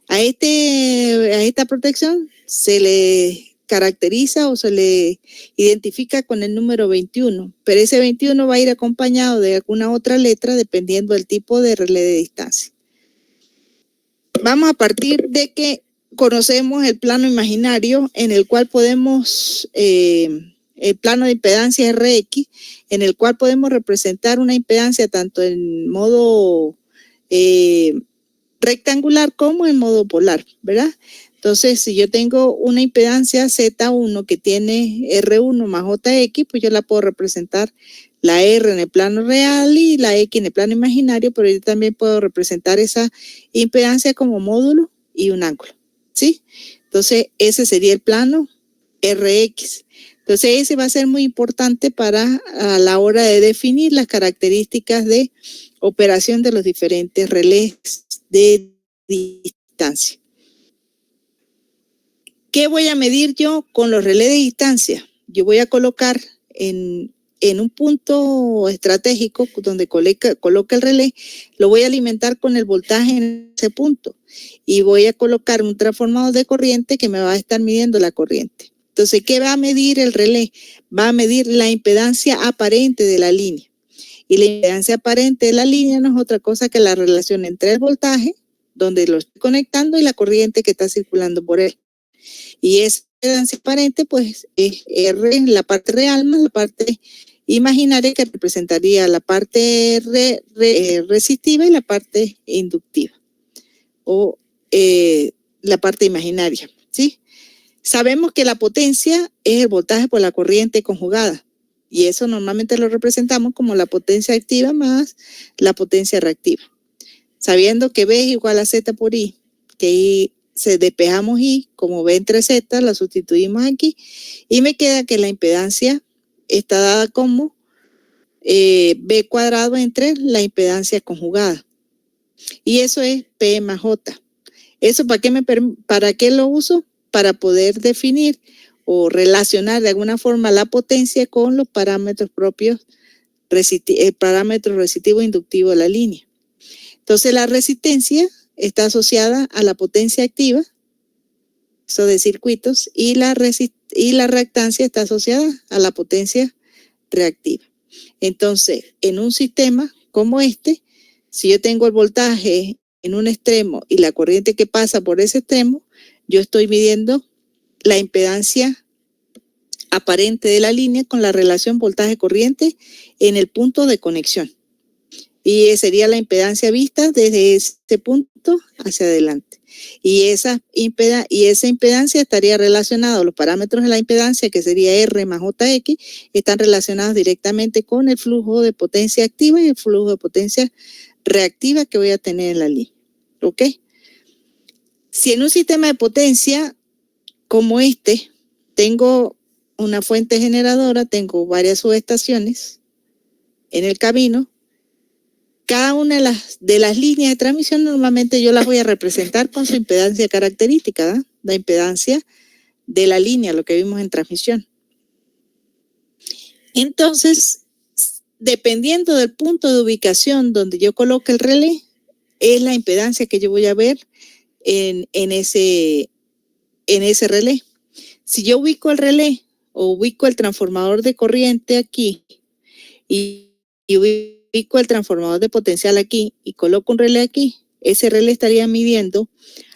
A esta protección se le caracteriza o se le identifica con el número 21, pero ese 21 va a ir acompañado de alguna otra letra dependiendo del tipo de relé de distancia. Vamos a partir de que conocemos el plano imaginario en el cual podemos, el plano de impedancia RX, en el cual podemos representar una impedancia tanto en modo rectangular como en modo polar, ¿verdad? Entonces, si yo tengo una impedancia Z1 que tiene R1 más JX, pues yo la puedo representar la R en el plano real y la X en el plano imaginario, pero yo también puedo representar esa impedancia como módulo y un ángulo, ¿sí? Entonces, ese sería el plano RX. Entonces, ese va a ser muy importante a la hora de definir las características de operación de los diferentes relés de distancia. ¿Qué voy a medir yo con los relés de distancia? Yo voy a colocar en un punto estratégico donde coloca el relé, lo voy a alimentar con el voltaje en ese punto y voy a colocar un transformador de corriente que me va a estar midiendo la corriente. Entonces, ¿qué va a medir el relé? Va a medir la impedancia aparente de la línea. Y la impedancia aparente de la línea no es otra cosa que la relación entre el voltaje, donde lo estoy conectando, y la corriente que está circulando por él. Y esa impedancia aparente, pues, es R, la parte real más la parte imaginaria, que representaría la parte resistiva y la parte inductiva, o la parte imaginaria, ¿sí? Sabemos que la potencia es el voltaje por la corriente conjugada, y eso normalmente lo representamos como la potencia activa más la potencia reactiva. Sabiendo que B es igual a Z por I, que I despejamos I como B entre Z, la sustituimos aquí, y me queda que la impedancia está dada como B cuadrado entre la impedancia conjugada. Y eso es P más J. ¿Eso para qué lo uso? Para poder definir o relacionar de alguna forma la potencia con los parámetros propios, el parámetro resistivo inductivo de la línea. Entonces la resistencia está asociada a la potencia activa, eso de circuitos, y la reactancia está asociada a la potencia reactiva. Entonces, en un sistema como este, si yo tengo el voltaje en un extremo y la corriente que pasa por ese extremo, yo estoy midiendo la impedancia aparente de la línea con la relación voltaje-corriente en el punto de conexión. Y sería la impedancia vista desde este punto hacia adelante. Y esa impedancia estaría relacionada, los parámetros de la impedancia, que sería R más JX, están relacionados directamente con el flujo de potencia activa y el flujo de potencia reactiva que voy a tener en la línea. ¿Ok? Si en un sistema de potencia como este, tengo una fuente generadora, tengo varias subestaciones en el camino, cada una de las líneas de transmisión normalmente yo las voy a representar con su impedancia característica, ¿no? La impedancia de la línea, lo que vimos en transmisión. Entonces, dependiendo del punto de ubicación donde yo coloque el relé, es la impedancia que yo voy a ver en ese relé. Si yo ubico el relé o ubico el transformador de corriente aquí y ubico el transformador de potencial aquí y coloco un relé aquí, ese relé estaría midiendo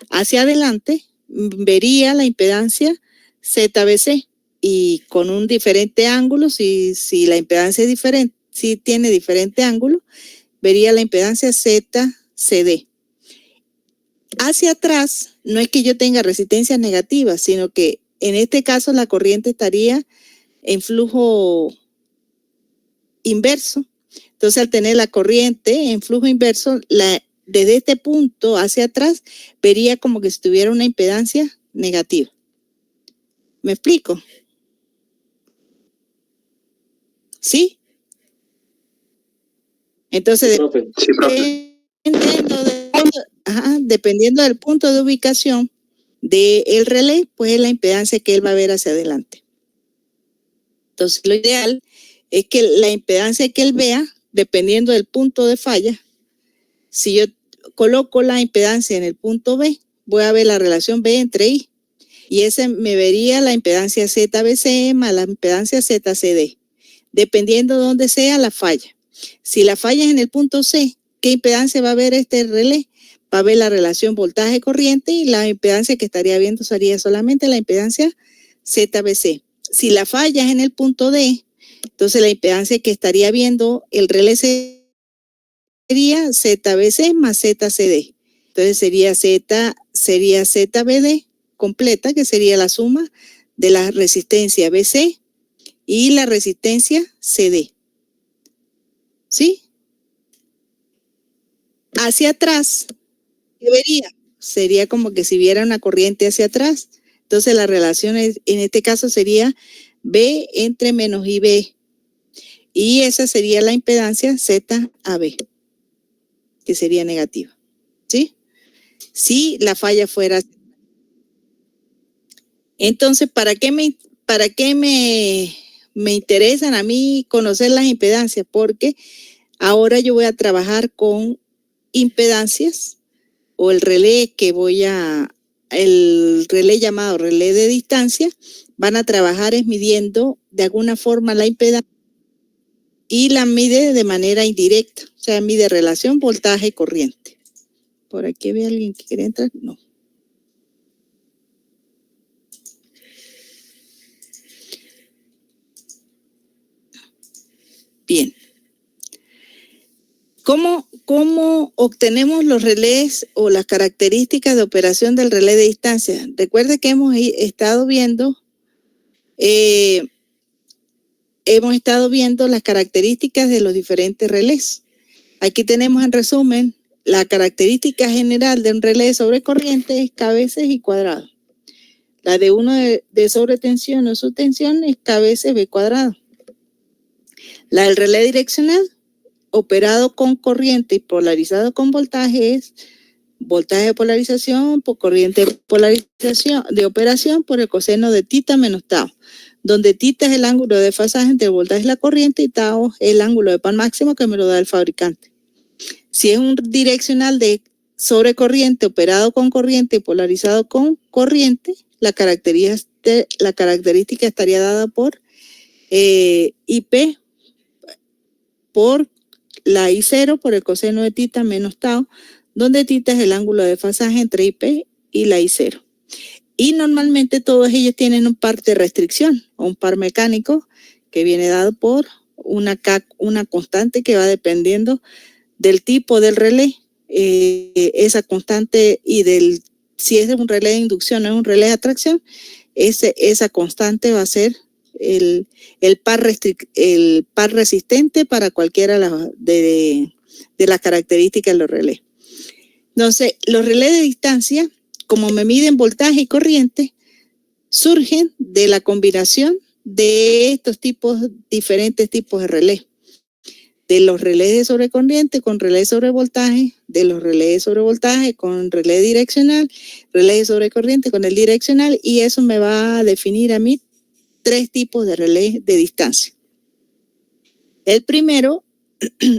hacia adelante, vería la impedancia ZBC y con un diferente ángulo, si la impedancia es diferente, si tiene diferente ángulo, vería la impedancia ZCD. Hacia atrás, no es que yo tenga resistencia negativa, sino que en este caso la corriente estaría en flujo inverso. Entonces, al tener la corriente en flujo inverso, desde este punto hacia atrás, vería como que si tuviera una impedancia negativa. ¿Me explico? ¿Sí? Entonces, Sí, profe. dependiendo del punto de ubicación del relé, pues es la impedancia que él va a ver hacia adelante. Entonces, lo ideal es que la impedancia que él vea, dependiendo del punto de falla, si yo coloco la impedancia en el punto B, voy a ver la relación B entre I, y ese me vería la impedancia ZBC más la impedancia ZCD, dependiendo de dónde sea la falla. Si la falla es en el punto C, ¿qué impedancia va a ver este relé? Va a ver la relación voltaje-corriente, y la impedancia que estaría viendo sería solamente la impedancia ZBC. Si la falla es en el punto D, entonces la impedancia que estaría viendo el relé sería ZBC más ZCD. Entonces sería ZBD completa, que sería la suma de la resistencia BC y la resistencia CD. ¿Sí? Hacia atrás, ¿qué vería? Sería como que si viera una corriente hacia atrás. Entonces la relación en este caso sería B entre menos IB. Y esa sería la impedancia ZAB, que sería negativa. ¿Sí? Si la falla fuera. Entonces, ¿para qué me interesan a mí conocer las impedancias? Porque ahora yo voy a trabajar con impedancias, o el relé el relé llamado relé de distancia, van a trabajar midiendo de alguna forma la impedancia, y la mide de manera indirecta, o sea, mide relación voltaje-corriente. ¿Por aquí ve alguien que quiere entrar? No. Bien. ¿Cómo obtenemos los relés o las características de operación del relé de distancia? Recuerde que hemos estado viendo las características de los diferentes relés. Aquí tenemos en resumen la característica general de un relé sobre corriente es KV y cuadrado. La de uno de sobretensión o subtensión es KV cuadrado. La del relé direccional, operado con corriente y polarizado con voltaje, es voltaje de polarización por corriente de operación por el coseno de tita menos tau, donde tita es el ángulo de desfasaje entre el voltaje y la corriente, y tau es el ángulo de pan máximo que me lo da el fabricante. Si es un direccional de sobrecorriente operado con corriente y polarizado con corriente, la característica estaría dada por IP por la I0 por el coseno de tita menos tau, donde tita es el ángulo de desfasaje entre IP y la I0. Y normalmente todos ellos tienen un par de restricción o un par mecánico que viene dado por una constante que va dependiendo del tipo del relé, esa constante, y si es un relé de inducción o es un relé de atracción, esa constante va a ser el par resistente para cualquiera de las características de los relés. Entonces, los relés de distancia, como me miden voltaje y corriente, surgen de la combinación de estos diferentes tipos de relés. De los relés de sobrecorriente con relés sobre voltaje, de los relés de sobrevoltaje con relé direccional, relés de sobrecorriente con el direccional, y eso me va a definir a mí 3 tipos de relés de distancia. El primero,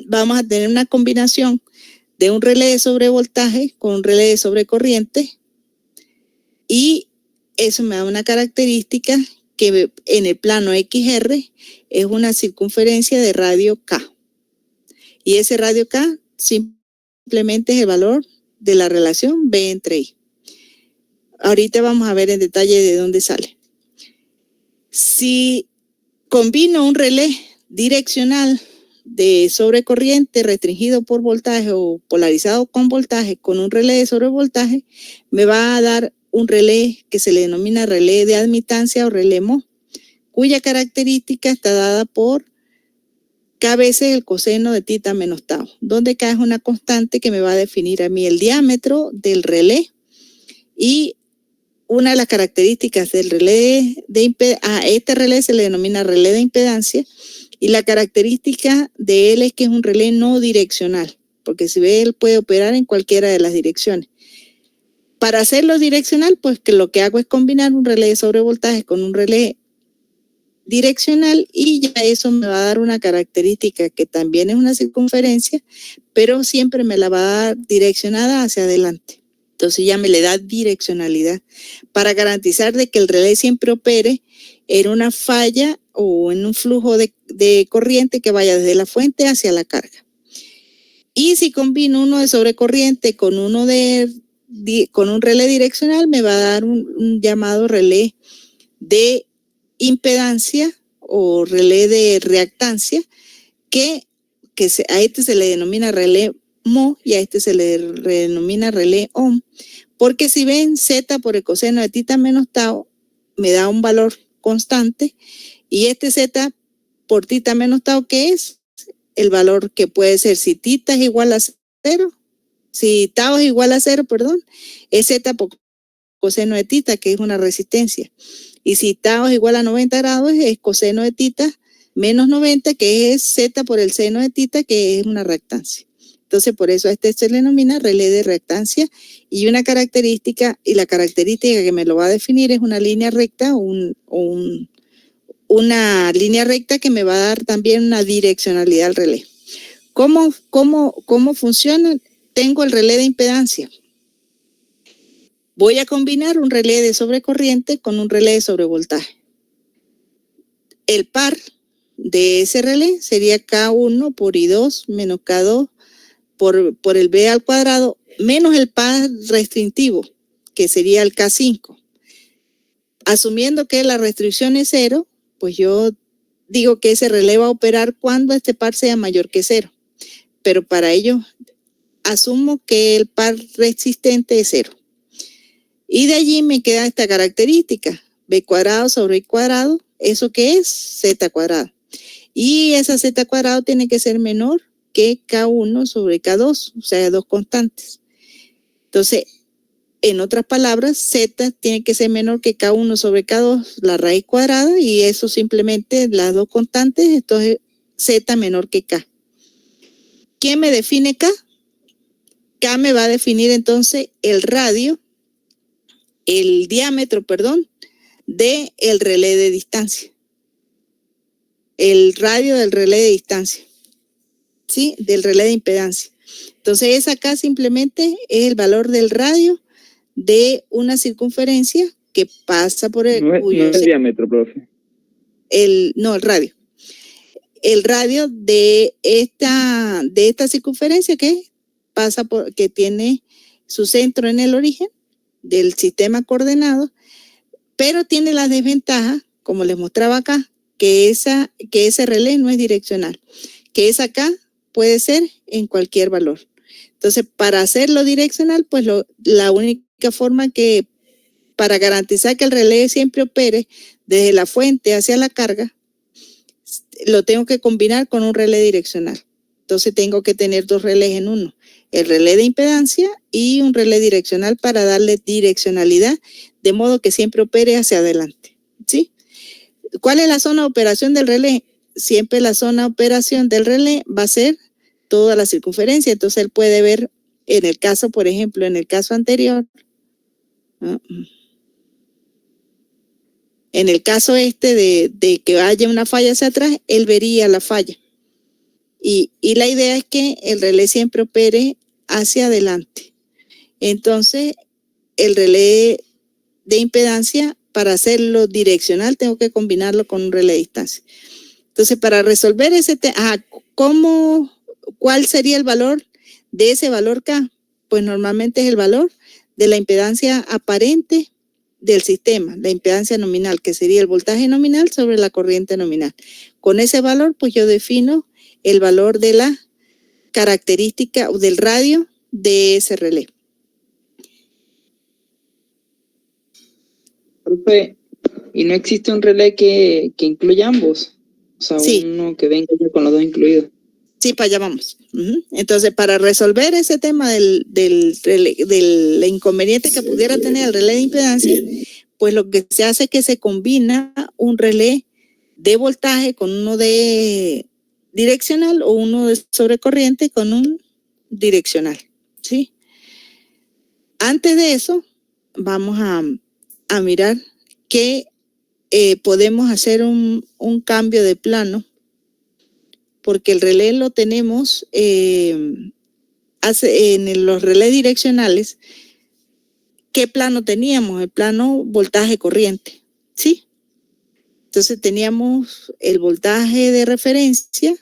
vamos a tener una combinación de un relé de sobrevoltaje con un relé de sobrecorriente, y eso me da una característica que en el plano XR es una circunferencia de radio K. Y ese radio K simplemente es el valor de la relación B entre I. Ahorita vamos a ver en detalle de dónde sale. Si combino un relé direccional de sobrecorriente restringido por voltaje o polarizado con voltaje con un relé de sobrevoltaje, me va a dar un relé que se le denomina relé de admitancia o relé Mo, cuya característica está dada por K veces el coseno de tita menos tau, donde K es una constante que me va a definir a mí el diámetro del relé, y una de las características del relé este relé se le denomina relé de impedancia, y la característica de él es que es un relé no direccional, porque si ve, él puede operar en cualquiera de las direcciones. Para hacerlo direccional, pues que lo que hago es combinar un relé de sobrevoltaje con un relé direccional, y ya eso me va a dar una característica que también es una circunferencia, pero siempre me la va a dar direccionada hacia adelante. Entonces ya me le da direccionalidad para garantizar de que el relé siempre opere en una falla o en un flujo de corriente que vaya desde la fuente hacia la carga. Y si combino uno de sobrecorriente con un relé direccional, me va a dar un llamado relé de impedancia o relé de reactancia, que a este se le denomina relé Mo y a este se le denomina relé Ohm, porque si ven, Z por el coseno de tita menos tau me da un valor constante, y este Z por tita menos tau, que es el valor que puede ser, si tita es igual a 0, si tau es igual a 0, es Z por coseno de tita, que es una resistencia. Y si tau es igual a 90 grados, es coseno de tita menos 90, que es Z por el seno de tita, que es una reactancia. Entonces, por eso a este se le denomina relé de reactancia, y una característica, y la característica que me lo va a definir es una línea recta, una línea recta que me va a dar también una direccionalidad al relé. ¿Cómo funciona? Tengo el relé de impedancia. Voy a combinar un relé de sobrecorriente con un relé de sobrevoltaje. El par de ese relé sería K1 por I2 menos K2 por el B al cuadrado, menos el par restrictivo, que sería el K5. Asumiendo que la restricción es 0, pues yo digo que ese relé va a operar cuando este par sea mayor que 0. Pero para ello asumo que el par resistente es 0. Y de allí me queda esta característica, B cuadrado sobre I cuadrado, ¿eso qué es? Z cuadrado. Y esa Z cuadrado tiene que ser menor que K1 sobre K2, o sea, dos constantes. Entonces, en otras palabras, Z tiene que ser menor que K1 sobre K2, la raíz cuadrada, y eso simplemente las dos constantes, entonces Z menor que K. ¿Quién me define K? K me va a definir entonces el diámetro, de el relé de distancia. El radio del relé de distancia, ¿sí? Del relé de impedancia. Entonces, esa K simplemente es el valor del radio de una circunferencia que pasa por el... No es el diámetro, profe. El radio. El radio de esta circunferencia que tiene su centro en el origen del sistema coordenado, pero tiene la desventaja, como les mostraba acá, que ese relé no es direccional, que esa K puede ser en cualquier valor. Entonces, para hacerlo direccional, pues la única forma que, para garantizar que el relé siempre opere desde la fuente hacia la carga, lo tengo que combinar con un relé direccional. Entonces tengo que tener dos relés en uno, el relé de impedancia y un relé direccional para darle direccionalidad, de modo que siempre opere hacia adelante, ¿sí? ¿Cuál es la zona de operación del relé? Siempre la zona de operación del relé va a ser toda la circunferencia. Entonces él puede ver en el caso, por ejemplo, en el caso anterior, ¿no? En el caso de que haya una falla hacia atrás, él vería la falla. Y la idea es que el relé siempre opere hacia adelante. Entonces, el relé de impedancia, para hacerlo direccional, tengo que combinarlo con un relé de distancia. Entonces, para resolver ese tema, ¿cuál sería el valor de ese valor K? Pues normalmente es el valor de la impedancia aparente del sistema, la impedancia nominal, que sería el voltaje nominal sobre la corriente nominal. Con ese valor, pues yo defino el valor de la característica o del radio de ese relé. Profe, ¿y no existe un relé que incluya ambos? O sea, Sí. uno que venga ya con los dos incluidos. Sí, para allá vamos. Ujú. Entonces, para resolver ese tema del inconveniente que pudiera tener el relé de impedancia, pues lo que se hace es que se combina un relé de voltaje con uno de direccional o uno de sobrecorriente con un direccional, ¿sí? Antes de eso, vamos a mirar que podemos hacer un cambio de plano, porque el relé lo tenemos en los relés direccionales. ¿Qué plano teníamos? El plano voltaje corriente, ¿sí? Entonces teníamos el voltaje de referencia,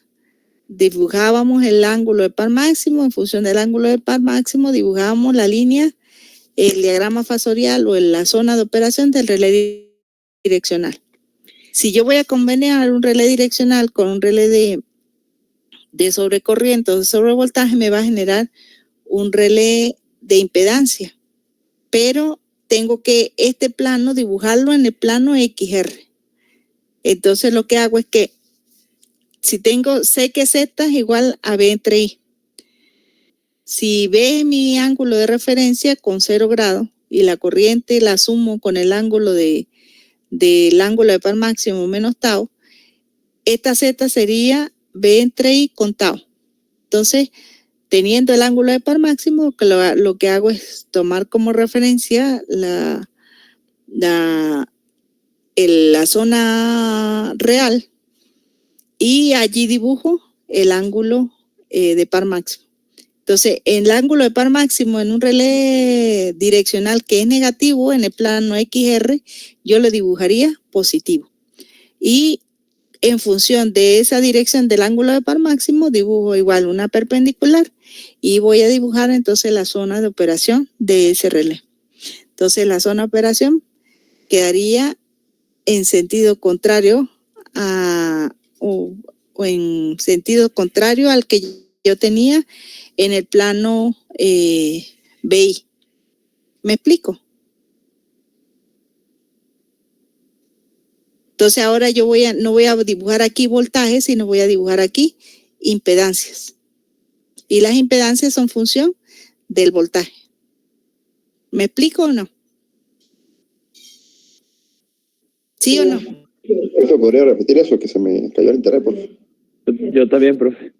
dibujábamos el ángulo de par máximo, en función del ángulo de par máximo dibujábamos la línea, el diagrama fasorial o en la zona de operación del relé direccional. Si yo voy a combinar un relé direccional con un relé de sobrecorriente o de sobrevoltaje, me va a generar un relé de impedancia, pero tengo que este plano dibujarlo en el plano XR. Entonces lo que hago es que si sé que Z es igual a B entre I. Si B es mi ángulo de referencia con 0 grados y la corriente la sumo con el ángulo del ángulo de par máximo menos tau, esta Z sería B entre I con tau. Entonces, teniendo el ángulo de par máximo, lo que hago es tomar como referencia la zona real y allí dibujo el ángulo de par máximo. Entonces, el ángulo de par máximo en un relé direccional que es negativo en el plano XR, yo lo dibujaría positivo. Y en función de esa dirección del ángulo de par máximo, dibujo igual una perpendicular y voy a dibujar entonces la zona de operación de ese relé. Entonces, la zona de operación quedaría en sentido contrario o en sentido contrario al que yo tenía en el plano BI. ¿Me explico? Entonces ahora yo no voy a dibujar aquí voltajes, sino voy a dibujar aquí impedancias. Y las impedancias son función del voltaje. ¿Me explico o no? ¿Sí o no? Profe, ¿podría repetir eso? Que se me cayó el internet, por favor. Yo también, profe.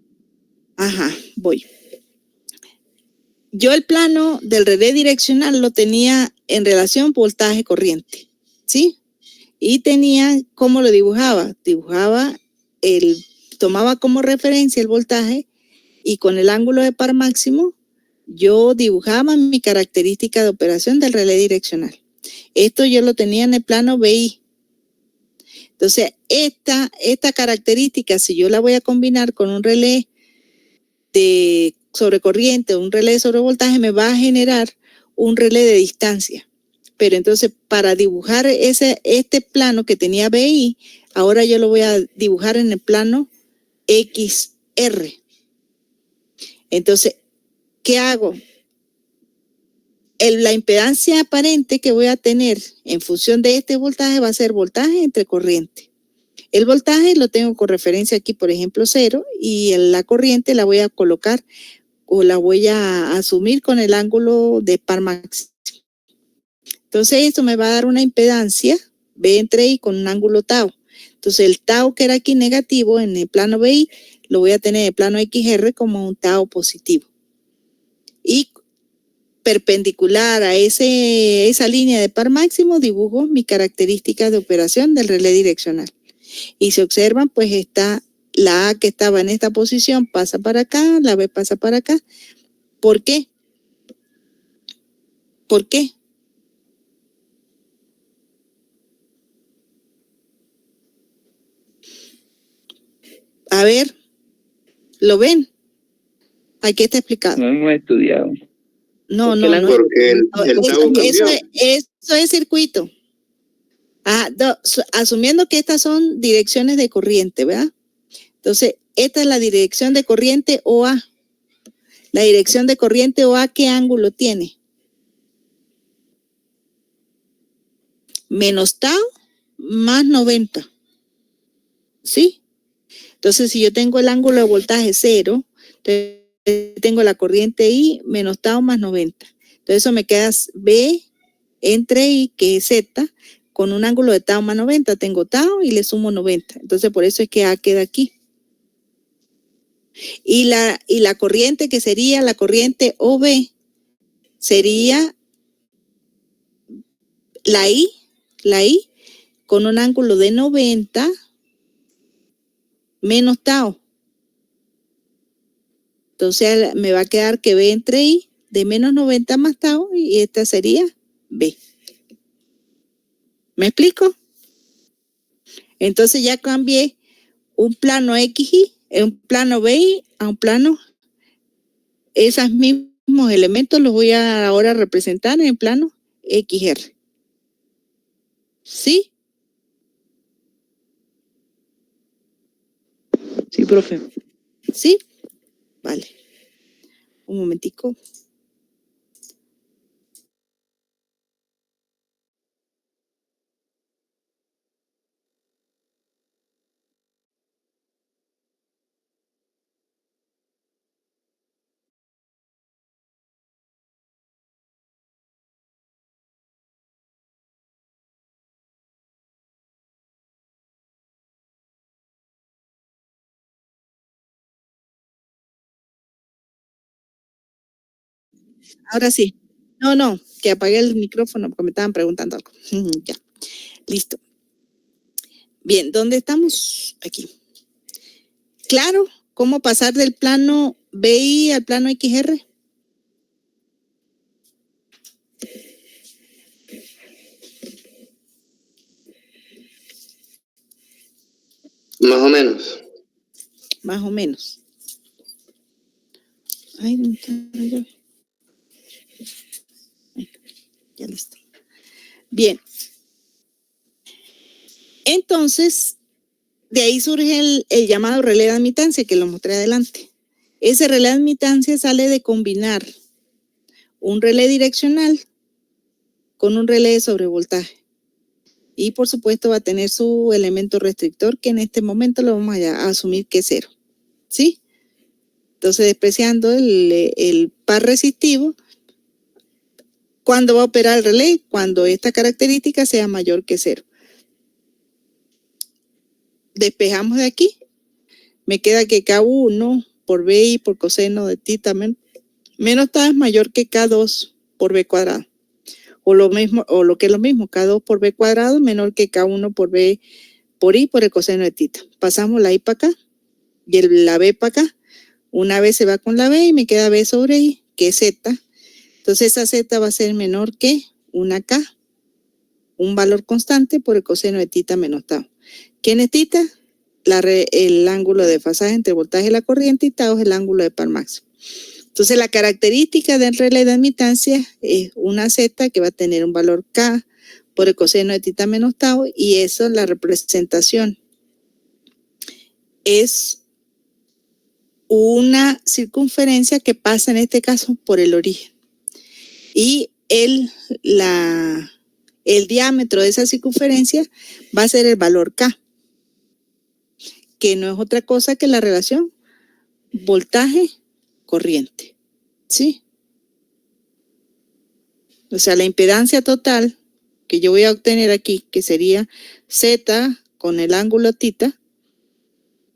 Ajá, voy. Yo el plano del relé direccional lo tenía en relación voltaje-corriente, ¿sí? Y tenía, ¿cómo lo dibujaba? Tomaba como referencia el voltaje y con el ángulo de par máximo yo dibujaba mi característica de operación del relé direccional. Esto yo lo tenía en el plano BI. Entonces, esta característica, si yo la voy a combinar con un relé de sobrecorriente o un relé de sobrevoltaje, me va a generar un relé de distancia. Pero entonces, para dibujar este plano que tenía BI, ahora yo lo voy a dibujar en el plano XR. Entonces, ¿qué hago? La impedancia aparente que voy a tener en función de este voltaje va a ser voltaje entre corriente. El voltaje lo tengo con referencia aquí, por ejemplo, 0, y la corriente la voy a colocar o la voy a asumir con el ángulo de par máximo. Entonces esto me va a dar una impedancia B entre I con un ángulo tau. Entonces el tau que era aquí negativo en el plano BI, lo voy a tener en el plano XR como un tau positivo. Y perpendicular a esa línea de par máximo, dibujo mis características de operación del relé direccional. Y si observan, pues está la A que estaba en esta posición, pasa para acá, la B pasa para acá. ¿Por qué? ¿Por qué? A ver, ¿lo ven? Aquí está explicado. No hemos estudiado. No. Porque el tau cambió. Eso es circuito. Asumiendo que estas son direcciones de corriente, ¿verdad? Entonces, esta es la dirección de corriente OA. La dirección de corriente OA, ¿qué ángulo tiene? menos tau más 90. ¿Sí? Entonces, si yo tengo el ángulo de voltaje 0, tengo la corriente I menos tau más 90. Entonces, eso me queda B entre I, que es Z, con un ángulo de tau más 90. Tengo tau y le sumo 90. Entonces, por eso es que A queda aquí. Y la corriente que sería la corriente OB sería la I con un ángulo de 90 menos tau. Entonces me va a quedar que B entre I de menos 90 más tau y esta sería B. ¿Me explico? Entonces ya cambié un plano XY, un plano BY a un plano. Esos mismos elementos los voy a ahora representar en plano XR. ¿Sí? Sí, profe. ¿Sí? Vale. Un momentico. Ahora sí. No, que apagué el micrófono porque me estaban preguntando algo. Ya, listo. Bien, ¿dónde estamos? Aquí. ¿Claro? ¿Cómo pasar del plano BI al plano XR? Más o menos. Más o menos. Ay, ¿dónde está la llave? Ya listo. Bien. Entonces, de ahí surge el llamado relé de admitancia que lo mostré adelante. Ese relé de admitancia sale de combinar un relé direccional con un relé de sobrevoltaje. Y por supuesto va a tener su elemento restrictor que en este momento lo vamos a asumir que es 0. ¿Sí? Entonces, despreciando el par resistivo, ¿cuándo va a operar el relé? Cuando esta característica sea mayor que 0. Despejamos de aquí. Me queda que K1 por BI por coseno de tita menos tau es mayor que K2 por B cuadrado. O lo que es lo mismo, K2 por B cuadrado menor que K1 por B por I por el coseno de tita. Pasamos la I para acá y la B para acá. Una vez se va con la B y me queda B sobre I, que es Z. Entonces esa Z va a ser menor que una K, un valor constante por el coseno de tita menos tau. ¿Quién es tita? El ángulo de desfasaje entre voltaje y la corriente, y tau es el ángulo de par máximo. Entonces la característica del relé de admitancia es una Z que va a tener un valor K por el coseno de tita menos tau, y eso, la representación es una circunferencia que pasa en este caso por el origen. Y el diámetro de esa circunferencia va a ser el valor K, que no es otra cosa que la relación voltaje-corriente. ¿Sí? O sea, la impedancia total que yo voy a obtener aquí, que sería Z con el ángulo tita,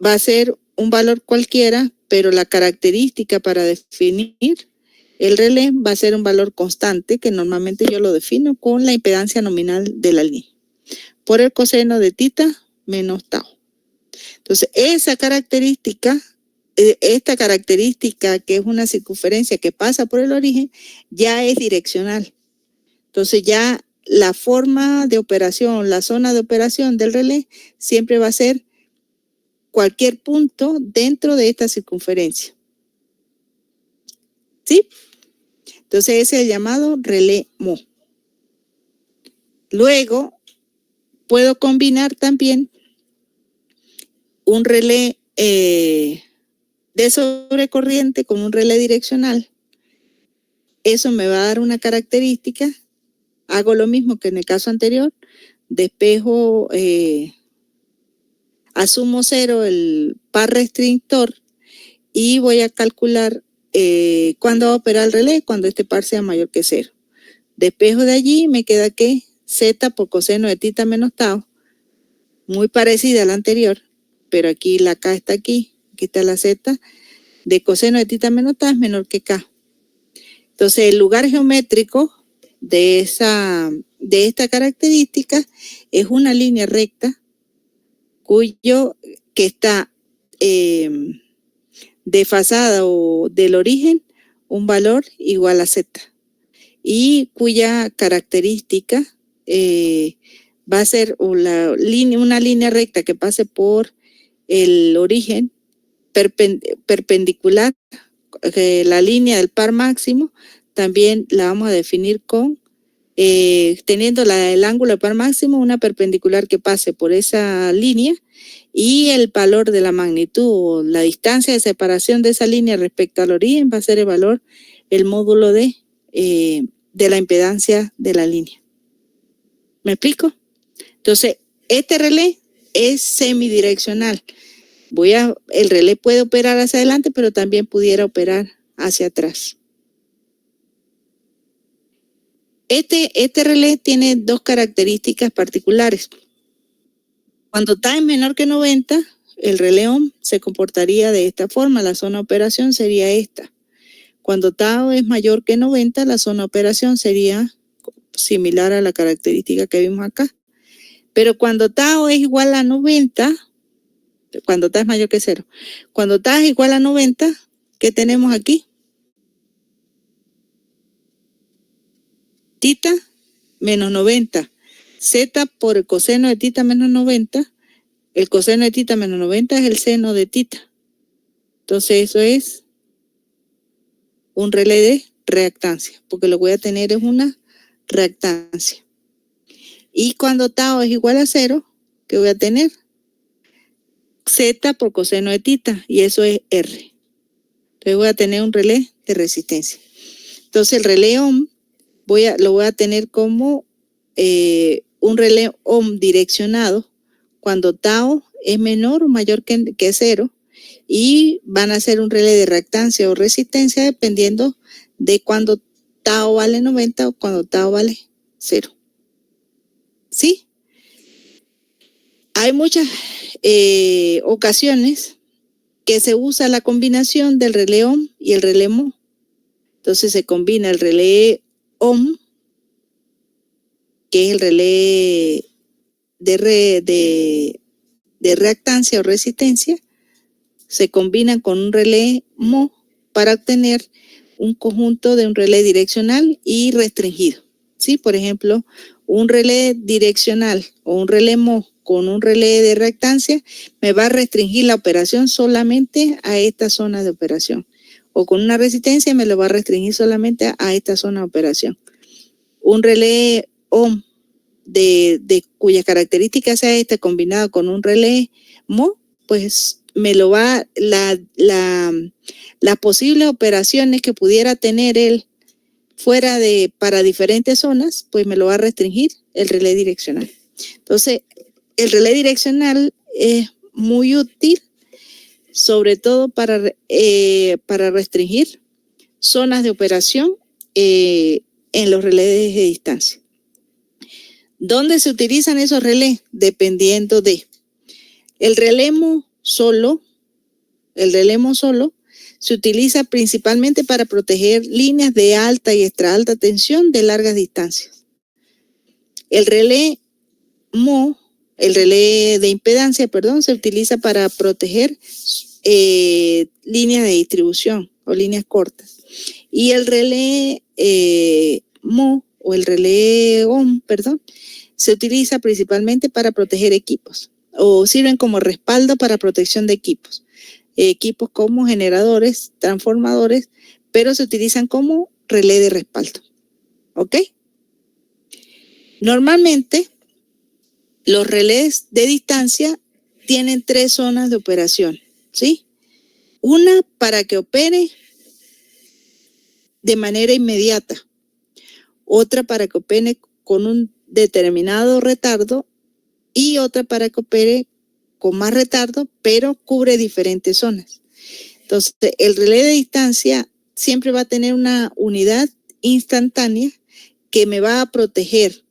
va a ser un valor cualquiera, pero la característica para definir el relé va a ser un valor constante, que normalmente yo lo defino con la impedancia nominal de la línea, por el coseno de tita menos tau. Entonces, esta característica que es una circunferencia que pasa por el origen, ya es direccional. Entonces ya la forma de operación, la zona de operación del relé siempre va a ser cualquier punto dentro de esta circunferencia. ¿Sí? Entonces ese es el llamado relé Mo. Luego puedo combinar también un relé de sobrecorriente con un relé direccional. Eso me va a dar una característica. Hago lo mismo que en el caso anterior. despejo, asumo 0 el par restrictor y voy a calcular cuándo va a operar el relé, cuando este par sea mayor que 0. Despejo de allí, me queda que Z por coseno de tita menos tau, muy parecida a la anterior, pero aquí la K está aquí está la Z, de coseno de tita menos tau es menor que K. Entonces, el lugar geométrico de esta característica es una línea recta que está desfasada o del origen un valor igual a Z y cuya característica va a ser una línea recta que pase por el origen perpendicular, la línea del par máximo también la vamos a definir con teniendo el ángulo de par máximo, una perpendicular que pase por esa línea y el valor de la magnitud o la distancia de separación de esa línea respecto al origen va a ser el módulo de la impedancia de la línea. ¿Me explico? Entonces, este relé es semidireccional. El relé puede operar hacia adelante, pero también pudiera operar hacia atrás. Este relé tiene dos características particulares. Cuando T es menor que 90, el relé ohm se comportaría de esta forma. La zona de operación sería esta. Cuando T es mayor que 90, la zona de operación sería similar a la característica que vimos acá. Pero cuando T es igual a 90, cuando T es mayor que 0, cuando T es igual a 90, ¿qué tenemos aquí? Tita menos 90. Z por el coseno de tita menos 90. El coseno de tita menos 90 es el seno de tita. Entonces eso es un relé de reactancia, porque lo que voy a tener es una reactancia. Y cuando tau es igual a 0, ¿qué voy a tener? Z por coseno de tita, y eso es R. Entonces voy a tener un relé de resistencia. Entonces el relé ohm lo voy a tener como un relé ohm direccionado cuando tau es menor o mayor que 0 y van a ser un relé de reactancia o resistencia dependiendo de cuando tau vale 90 o cuando tau vale 0. ¿Sí? Hay muchas ocasiones que se usa la combinación del relé ohm y el relé mho. Entonces se combina el relé ohm, que es el relé de reactancia o resistencia, se combinan con un relé mho para obtener un conjunto de un relé direccional y restringido. ¿Sí? Por ejemplo, un relé direccional o un relé mho con un relé de reactancia me va a restringir la operación solamente a esta zona de operación. O con una resistencia me lo va a restringir solamente a esta zona de operación. Un relé ohm de cuya característica sea esta combinado con un relé mho, pues me lo va, las posibles operaciones que pudiera tener él para diferentes zonas, pues me lo va a restringir el relé direccional. Entonces, el relé direccional es muy útil, sobre todo para restringir zonas de operación en los relés de distancia. ¿Dónde se utilizan esos relés? Dependiendo de el relé mho solo. El relé mho solo se utiliza principalmente para proteger líneas de alta y extra alta tensión de largas distancias. El relé mho, el relé de impedancia, se utiliza para proteger líneas de distribución o líneas cortas. Y el relé mho o el relé ohm, se utiliza principalmente para proteger equipos o sirven como respaldo para protección de equipos. Equipos como generadores, transformadores, pero se utilizan como relé de respaldo. ¿Ok? Normalmente, los relés de distancia tienen 3 zonas de operación, ¿sí? Una para que opere de manera inmediata, otra para que opere con un determinado retardo y otra para que opere con más retardo, pero cubre diferentes zonas. Entonces, el relé de distancia siempre va a tener una unidad instantánea que me va a proteger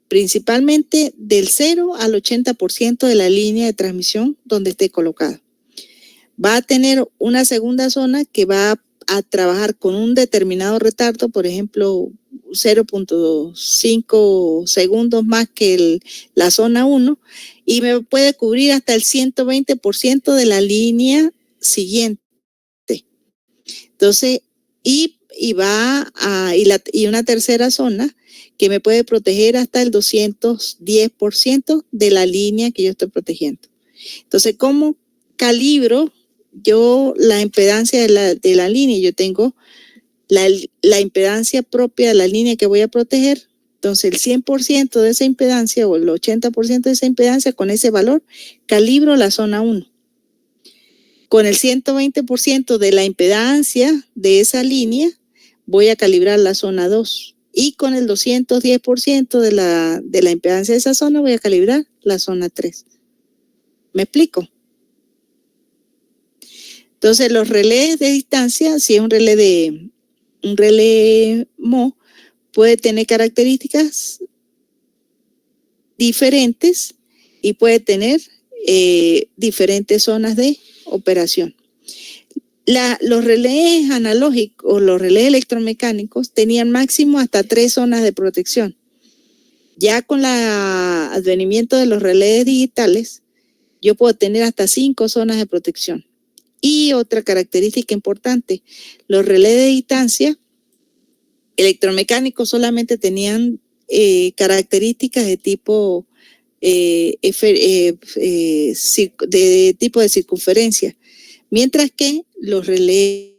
principalmente del 0 al 80% de la línea de transmisión donde esté colocado. Va a tener una segunda zona que va a trabajar con un determinado retardo, por ejemplo, 0.5 segundos más que la zona 1, y me puede cubrir hasta el 120% de la línea siguiente. Entonces, y una tercera zona que me puede proteger hasta el 210% de la línea que yo estoy protegiendo. Entonces, ¿cómo calibro yo la impedancia de la línea? Yo tengo la impedancia propia de la línea que voy a proteger. Entonces, el 100% de esa impedancia o el 80% de esa impedancia, con ese valor, calibro la zona 1. Con el 120% de la impedancia de esa línea, voy a calibrar la zona 2. Y con el 210% de la impedancia de esa zona, voy a calibrar la zona 3. ¿Me explico? Entonces, los relés de distancia, si es un relé MO, puede tener características diferentes y puede tener diferentes zonas de operación. Los relés analógicos o los relés electromecánicos tenían máximo hasta 3 zonas de protección. Ya con el advenimiento de los relés digitales, yo puedo tener hasta 5 zonas de protección. Y otra característica importante, los relés de distancia electromecánicos solamente tenían características de tipo de tipo de circunferencia, mientras que los relés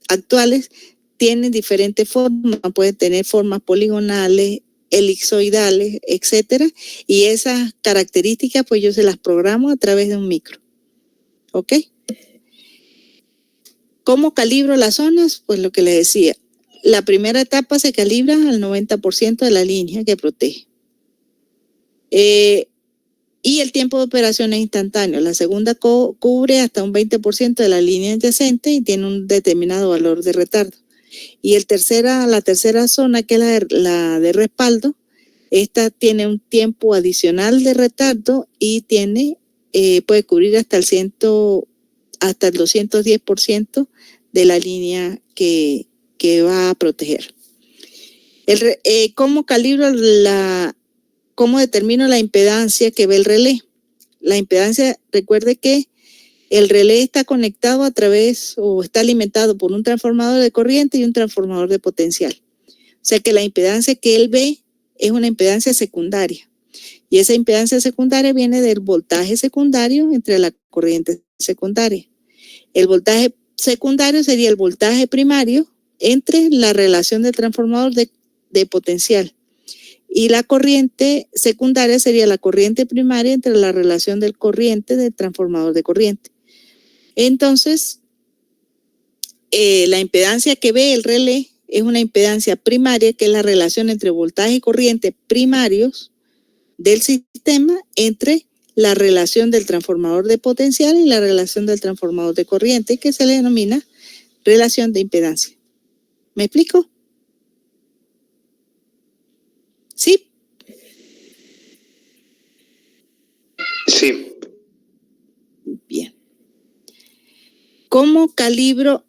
actuales tienen diferentes formas, pueden tener formas poligonales, elipsoidales, etcétera, y esas características pues yo se las programo a través de un micro. ¿Ok? ¿Cómo calibro las zonas? Pues lo que les decía, la primera etapa se calibra al 90% de la línea que protege. Y el tiempo de operación es instantáneo. La segunda cubre hasta un 20% de la línea adyacente y tiene un determinado valor de retardo. Y la tercera zona, que es la de respaldo, esta tiene un tiempo adicional de retardo y puede cubrir hasta el 210% de la línea que va a proteger. ¿Cómo calibro cómo determino la impedancia que ve el relé? La impedancia, recuerde que el relé está conectado o está alimentado por un transformador de corriente y un transformador de potencial. O sea que la impedancia que él ve es una impedancia secundaria. Y esa impedancia secundaria viene del voltaje secundario entre la corriente secundaria. El voltaje secundario sería el voltaje primario entre la relación del transformador de potencial. Y la corriente secundaria sería la corriente primaria entre la relación del corriente del transformador de corriente. Entonces, la impedancia que ve el relé es una impedancia primaria, que es la relación entre voltaje y corriente primarios del sistema entre la relación del transformador de potencial y la relación del transformador de corriente, que se le denomina relación de impedancia. ¿Me explico? ¿Sí? Sí. Bien. ¿Cómo calibro?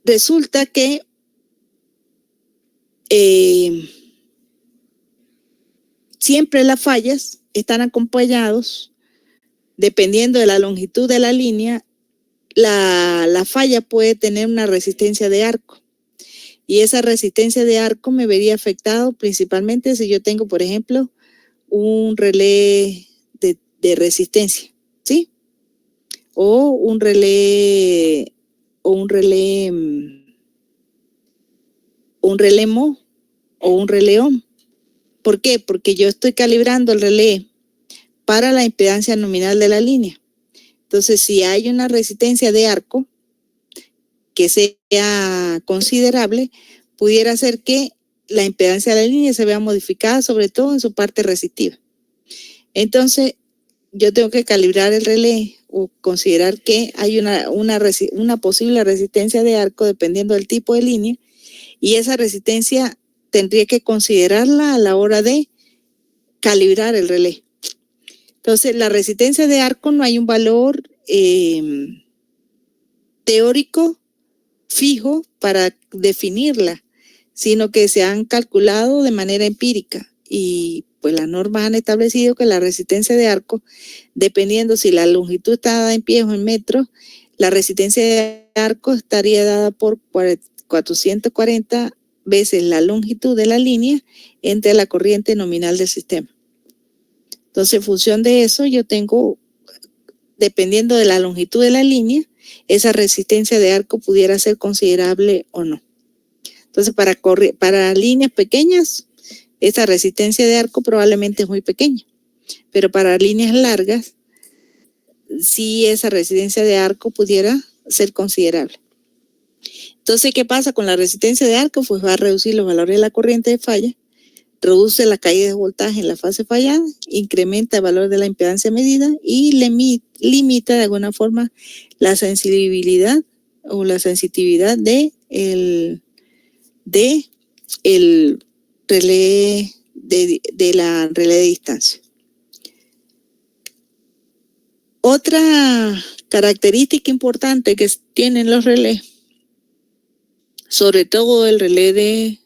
Resulta que siempre las fallas están acompañados, dependiendo de la longitud de la línea, la falla puede tener una resistencia de arco. Y esa resistencia de arco me vería afectado principalmente si yo tengo, por ejemplo, un relé de resistencia, ¿sí? O un relé MO o un relé ohm. ¿Por qué? Porque yo estoy calibrando el relé para la impedancia nominal de la línea. Entonces, si hay una resistencia de arco que sea considerable, pudiera ser que la impedancia de la línea se vea modificada, sobre todo en su parte resistiva. Entonces, yo tengo que calibrar el relé o considerar que hay una posible resistencia de arco dependiendo del tipo de línea, y esa resistencia tendría que considerarla a la hora de calibrar el relé. Entonces, la resistencia de arco no hay un valor teórico fijo para definirla, sino que se han calculado de manera empírica, y pues las normas han establecido que la resistencia de arco, dependiendo si la longitud está dada en pies o en metros, la resistencia de arco estaría dada por 440 veces la longitud de la línea entre la corriente nominal del sistema. Entonces, en función de eso, yo tengo, dependiendo de la longitud de la línea, esa resistencia de arco pudiera ser considerable o no. Entonces, para líneas pequeñas, esa resistencia de arco probablemente es muy pequeña, pero para líneas largas, sí esa resistencia de arco pudiera ser considerable. Entonces, ¿qué pasa con la resistencia de arco? Pues va a reducir los valores de la corriente de falla, reduce la caída de voltaje en la fase fallada, incrementa el valor de la impedancia medida y limita de alguna forma la sensibilidad o la sensitividad de el relé de la relé de distancia. Otra característica importante que tienen los relés, sobre todo el relé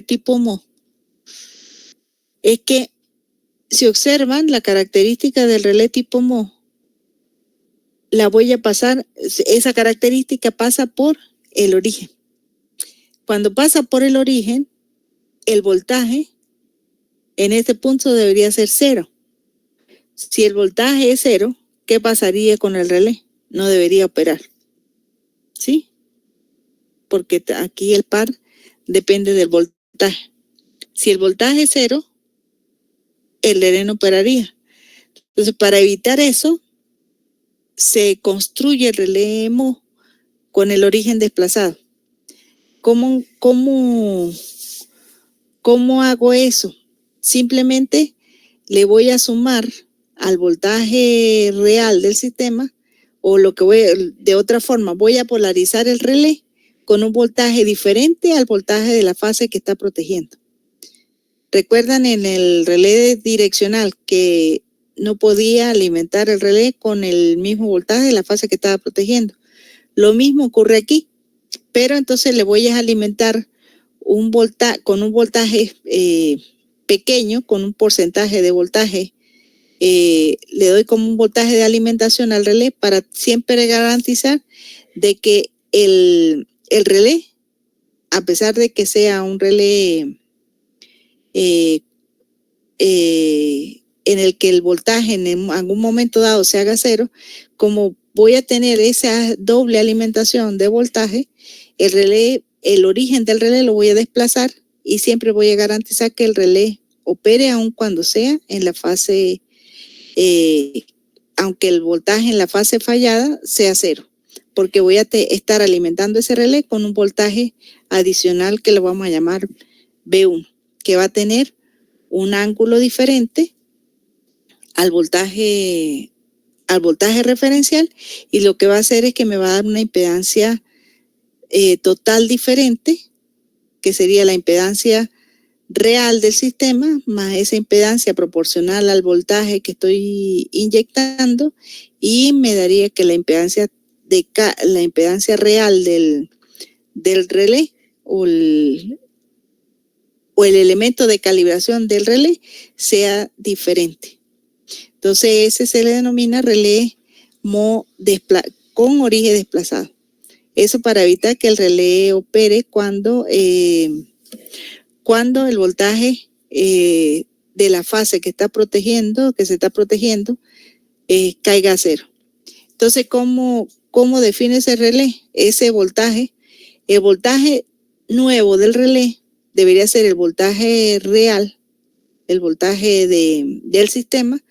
tipo Mo, es que si observan la característica del relé tipo Mo, la voy a pasar, esa característica pasa por el origen. Cuando pasa por el origen, el voltaje en este punto debería ser 0. Si el voltaje es 0, ¿qué pasaría con el relé? No debería operar. ¿Sí? Porque aquí el par depende del voltaje. Si el voltaje es 0, el relé no operaría. Entonces, para evitar eso, se construye el relé Mo con el origen desplazado. ¿Cómo hago eso? Simplemente le voy a sumar al voltaje real del sistema, o de otra forma, voy a polarizar el relé con un voltaje diferente al voltaje de la fase que está protegiendo. ¿Recuerdan en el relé direccional que no podía alimentar el relé con el mismo voltaje de la fase que estaba protegiendo? Lo mismo ocurre aquí, pero entonces le voy a alimentar con un voltaje pequeño, con un porcentaje de voltaje, le doy como un voltaje de alimentación al relé para siempre garantizar de que el relé, a pesar de que sea un relé en el que el voltaje en algún momento dado se haga 0, como voy a tener esa doble alimentación de voltaje, el origen del relé lo voy a desplazar y siempre voy a garantizar que el relé opere aun cuando sea en la fase, aunque el voltaje en la fase fallada sea 0, porque voy a estar alimentando ese relé con un voltaje adicional que lo vamos a llamar B1, que va a tener un ángulo diferente al voltaje referencial, y lo que va a hacer es que me va a dar una impedancia total diferente, que sería la impedancia real del sistema más esa impedancia proporcional al voltaje que estoy inyectando, y me daría que la impedancia real del relé o el elemento de calibración del relé sea diferente. Entonces ese se le denomina relé Mo con origen desplazado. Eso para evitar que el relé opere cuando el voltaje de la fase que se está protegiendo, caiga a 0. Entonces, ¿cómo define ese relé? Ese voltaje, el voltaje nuevo del relé debería ser el voltaje real, el voltaje del sistema,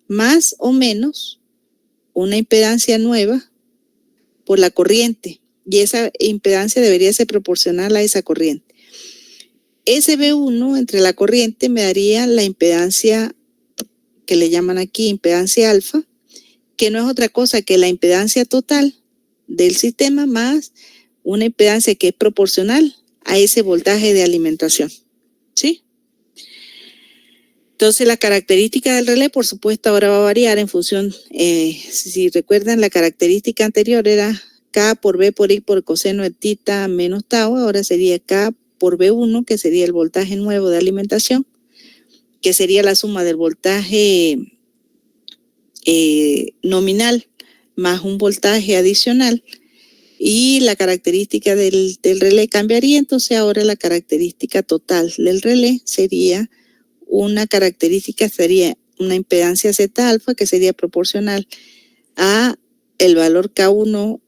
más o menos una impedancia nueva por la corriente, y esa impedancia debería ser proporcional a esa corriente. ese B1 entre la corriente me daría la impedancia que le llaman aquí impedancia alfa, que no es otra cosa que la impedancia total del sistema más una impedancia que es proporcional a ese voltaje de alimentación, ¿sí? Entonces la característica del relé, por supuesto, ahora va a variar en función, si recuerdan, la característica anterior era K por B por I por coseno de tita menos tau, ahora sería K por B1, que sería el voltaje nuevo de alimentación, que sería la suma del voltaje nominal más un voltaje adicional, y la característica del relé cambiaría. Entonces ahora la característica total del relé sería una impedancia Z alfa, que sería proporcional a el valor K1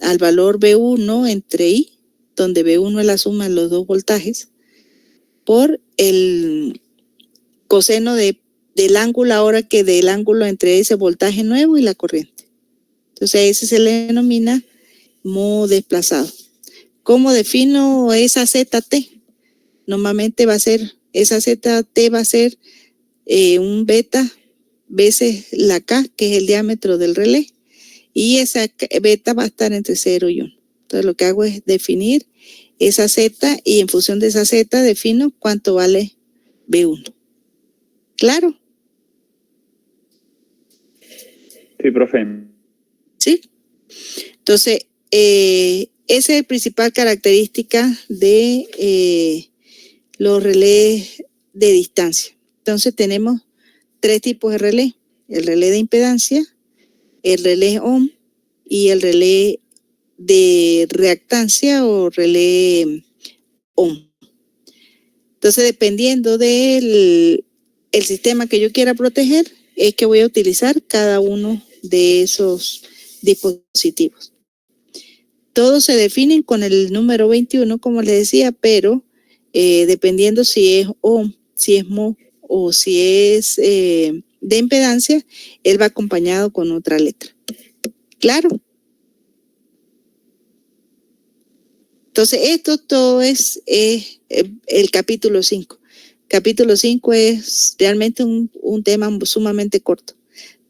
al valor B1 entre I, donde B1 es la suma de los dos voltajes, por el coseno del ángulo, ahora que del ángulo entre ese voltaje nuevo y la corriente. Entonces a ese se le denomina modo desplazado. ¿Cómo defino esa ZT? Normalmente esa ZT va a ser un beta veces la K, que es el diámetro del relé, y esa beta va a estar entre 0 y 1. Entonces lo que hago es definir esa Z, y en función de esa Z defino cuánto vale B1. ¿Claro? Sí, profe. ¿Sí? Entonces, esa es la principal característica de los relés de distancia. Entonces tenemos 3 tipos de relé: el relé de impedancia, el relé ohm y el relé de reactancia o relé ohm. Entonces, dependiendo del sistema que yo quiera proteger, es que voy a utilizar cada uno de esos dispositivos. Todos se definen con el número 21, como les decía, pero dependiendo si es ohm, si es mho o si es de impedancia, él va acompañado con otra letra. ¿Claro? Entonces, esto todo es el capítulo 5. Capítulo 5 es realmente un tema sumamente corto,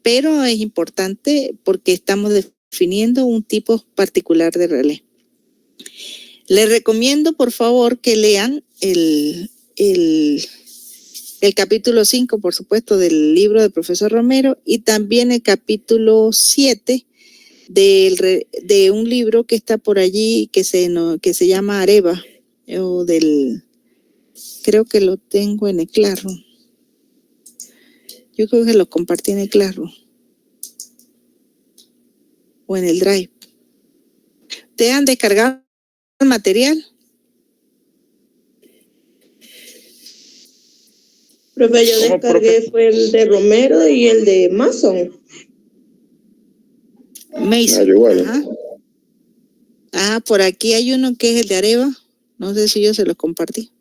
pero es importante porque estamos definiendo un tipo particular de relé. Les recomiendo, por favor, que lean el capítulo 5, por supuesto, del libro del profesor Romero, y también el capítulo 7 de un libro que está por allí que se llama Areva, creo que lo tengo en el Classroom. Yo creo que lo compartí en el Classroom o en el Drive. ¿Te han descargado el material? Profe, yo descargué fue el de Romero y el de Mason. Mason. Igual. Ajá, por aquí hay uno que es el de Areva. No sé si yo se los compartí.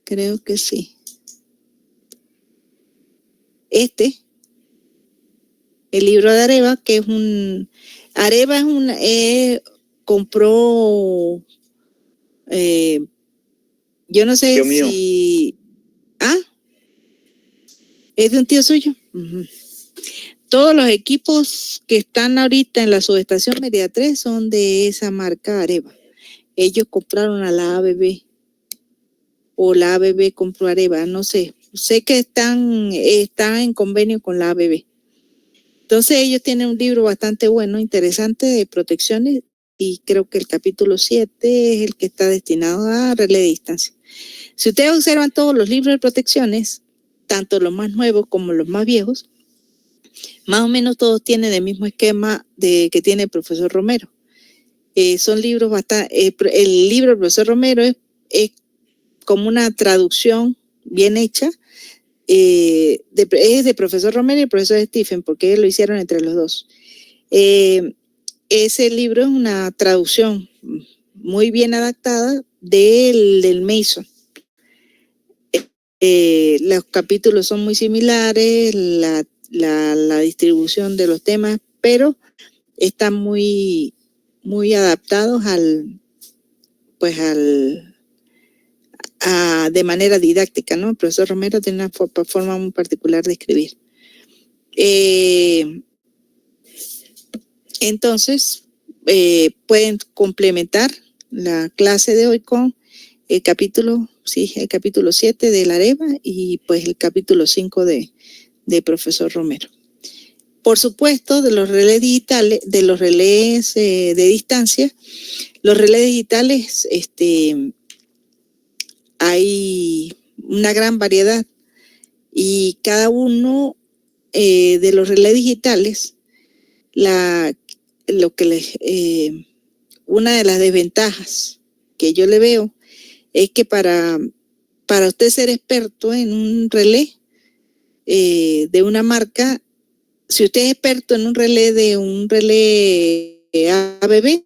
Creo que sí. El libro de Areva, que es Areva compró, yo no sé si... ¿Es de un tío suyo? Uh-huh. Todos los equipos que están ahorita en la subestación Mérida 3 son de esa marca Areva. Ellos compraron a la ABB, o la ABB compró a Areva, no sé. Sé que están en convenio con la ABB. Entonces ellos tienen un libro bastante bueno, interesante, de protecciones, y creo que el capítulo 7 es el que está destinado a relé de distancia. Si ustedes observan todos los libros de protecciones, tanto los más nuevos como los más viejos, más o menos todos tienen el mismo esquema que tiene el profesor Romero. Son libros bastante... el libro del profesor Romero es como una traducción bien hecha. Es de profesor Romero y el profesor Stephen, porque ellos lo hicieron entre los dos. Ese libro es una traducción muy bien adaptada del Mason. Los capítulos son muy similares, la distribución de los temas, pero están muy, muy adaptados al de manera didáctica, ¿no? El profesor Romero tiene una forma muy particular de escribir. Entonces, pueden complementar la clase de hoy con el capítulo 7 de la AREVA y pues el capítulo 5 de profesor Romero. Por supuesto, de los relés digitales, de los relés de distancia, los relés digitales, hay una gran variedad y cada uno de los relés digitales, una de las desventajas que yo le veo es que para usted ser experto en un relé de una marca, si usted es experto en un relé ABB,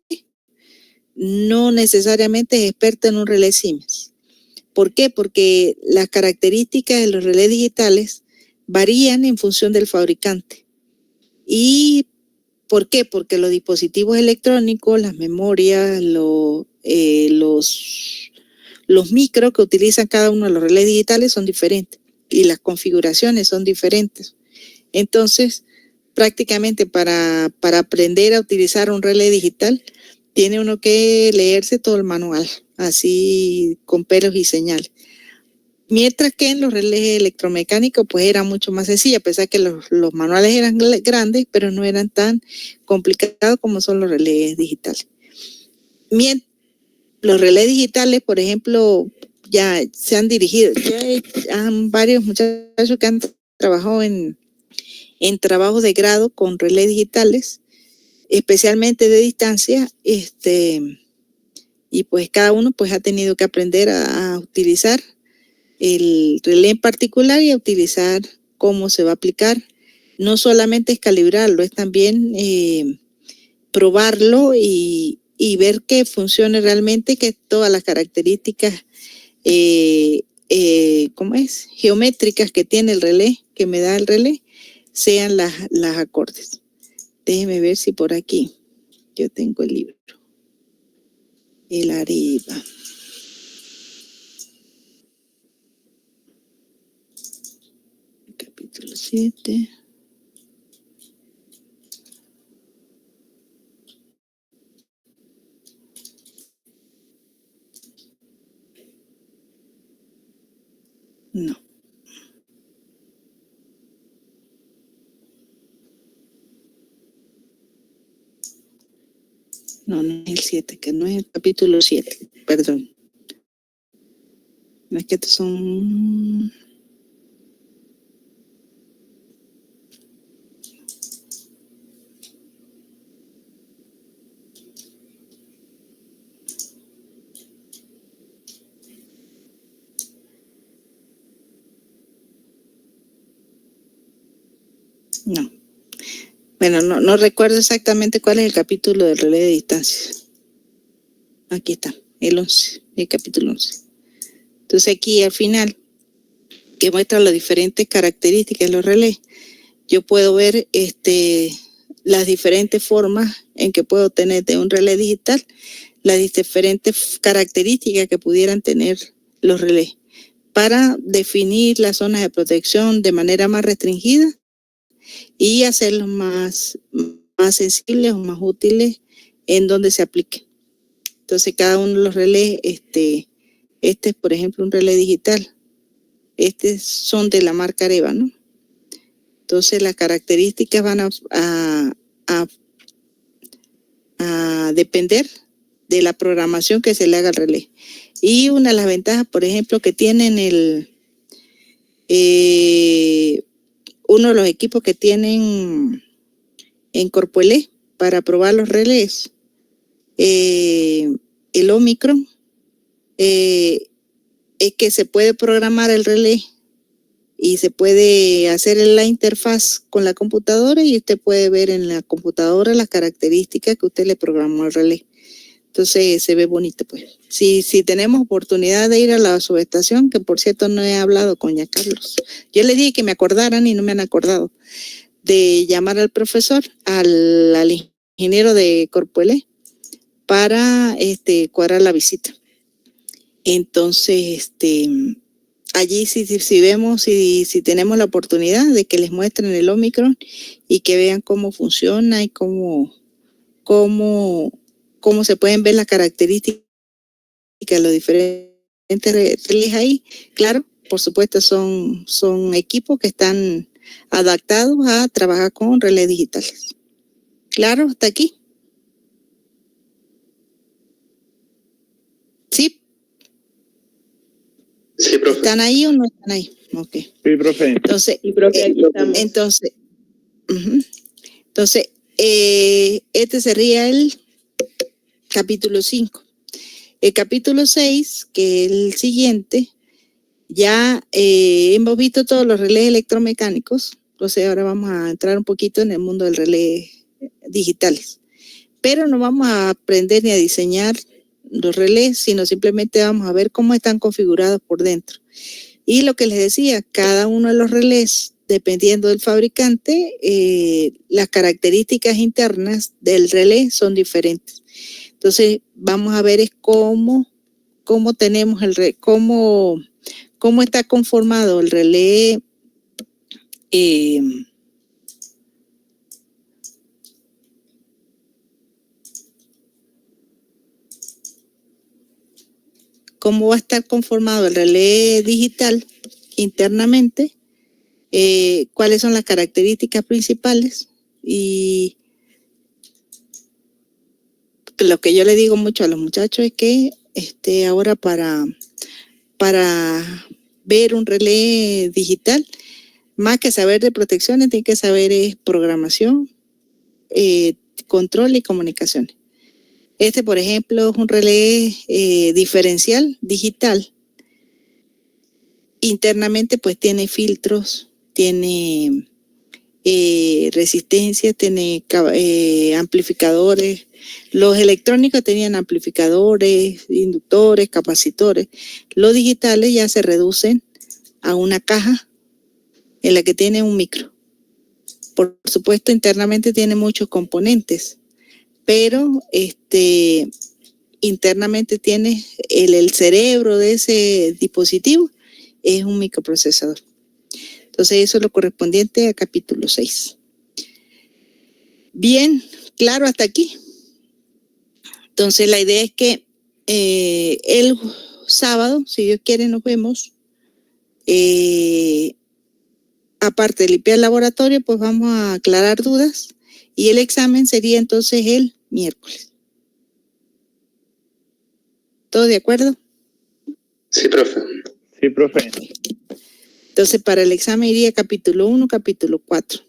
no necesariamente es experto en un relé Siemens. ¿Por qué? Porque las características de los relés digitales varían en función del fabricante. ¿Y por qué? Porque los dispositivos electrónicos, las memorias, los micros que utilizan cada uno de los relés digitales son diferentes y las configuraciones son diferentes. Entonces, prácticamente para aprender a utilizar un relé digital, tiene uno que leerse todo el manual, así con pelos y señales. Mientras que en los relés electromecánicos pues era mucho más sencillo, a pesar que los manuales eran grandes, pero no eran tan complicados como son los relés digitales. Los relés digitales, por ejemplo, ya se han dirigido, han varios muchachos que han trabajado en trabajos de grado con relés digitales, especialmente de distancia, y pues cada uno pues ha tenido que aprender a utilizar el relé en particular y a utilizar cómo se va a aplicar. No solamente es calibrarlo, es también probarlo y ver que funcione realmente, que todas las características geométricas que tiene el relé, que me da el relé, sean las acordes. Déjeme ver si por aquí yo tengo el libro. El AREVA. Capítulo 7. No. No, no es el 7, que no es el capítulo 7, perdón. No es que estos son... No. Bueno, no recuerdo exactamente cuál es el capítulo del relé de distancia. Aquí está, el 11, el capítulo 11. Entonces aquí al final, que muestra las diferentes características de los relés, yo puedo ver las diferentes formas en que puedo tener de un relé digital, las diferentes características que pudieran tener los relés para definir las zonas de protección de manera más restringida y hacerlos más sensibles o más útiles en donde se apliquen. Entonces cada uno de los relés, este es por ejemplo un relé digital, son de la marca AREVA, ¿no? Entonces las características van a depender de la programación que se le haga al relé. Y una de las ventajas, por ejemplo, que tienen uno de los equipos que tienen en Corpoelec para probar los relés, el Omicron, es que se puede programar el relé y se puede hacer la interfaz con la computadora y usted puede ver en la computadora las características que usted le programó al relé. Entonces se ve bonito, pues. Si tenemos oportunidad de ir a la subestación, que por cierto no he hablado con ya Carlos. Yo le dije que me acordaran y no me han acordado de llamar al profesor, al ingeniero de Corpoelec, para cuadrar la visita. Entonces, allí si vemos, si tenemos la oportunidad de que les muestren el Omicron y que vean cómo funciona y cómo se pueden ver las características de los diferentes relés ahí. Claro, por supuesto son equipos que están adaptados a trabajar con relés digitales. Claro, hasta aquí. ¿Sí? Sí, profe. ¿Están ahí o no están ahí? Ok. Sí, profe. Entonces, Y profe, aquí estamos. Entonces, este sería el capítulo 5. El capítulo 6, que es el siguiente, ya hemos visto todos los relés electromecánicos. Entonces ahora vamos a entrar un poquito en el mundo del relé digitales. Pero no vamos a aprender ni a diseñar los relés, sino simplemente vamos a ver cómo están configurados por dentro. Y lo que les decía, cada uno de los relés, dependiendo del fabricante, las características internas del relé son diferentes. Entonces, vamos a ver es cómo tenemos cómo está conformado el relé cómo va a estar conformado el relé digital internamente, cuáles son las características principales. Y lo que yo le digo mucho a los muchachos es que ahora para ver un relé digital, más que saber de protecciones, tiene que saber programación, control y comunicaciones. Por ejemplo, es un relé diferencial digital. Internamente, pues tiene filtros, tiene resistencia, tiene amplificadores. Los electrónicos tenían amplificadores, inductores, capacitores. Los digitales ya se reducen a una caja en la que tiene un micro. Por supuesto, internamente tiene muchos componentes, pero internamente tiene el cerebro de ese dispositivo, es un microprocesador. Entonces, eso es lo correspondiente a capítulo 6. Bien, claro hasta aquí. Entonces, la idea es que el sábado, si Dios quiere, nos vemos. Aparte de limpiar el laboratorio, pues vamos a aclarar dudas. Y el examen sería entonces el miércoles. ¿Todo de acuerdo? Sí, profe. Sí, profe. Entonces, para el examen iría capítulo 1, capítulo 4.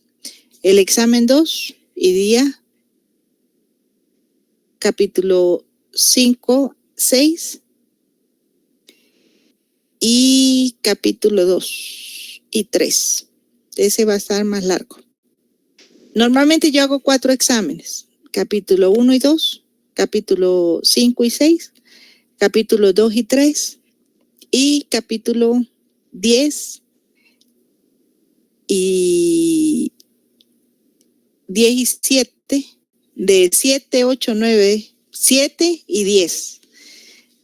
El examen 2 iría capítulo 5, 6 y capítulo 2 y 3. Ese va a estar más largo. Normalmente yo hago 4 exámenes. Capítulo 1 y 2, capítulo 5 y 6, capítulo 2 y 3 y capítulo 10 y 7, de 7, 8, 9, 7 y 10.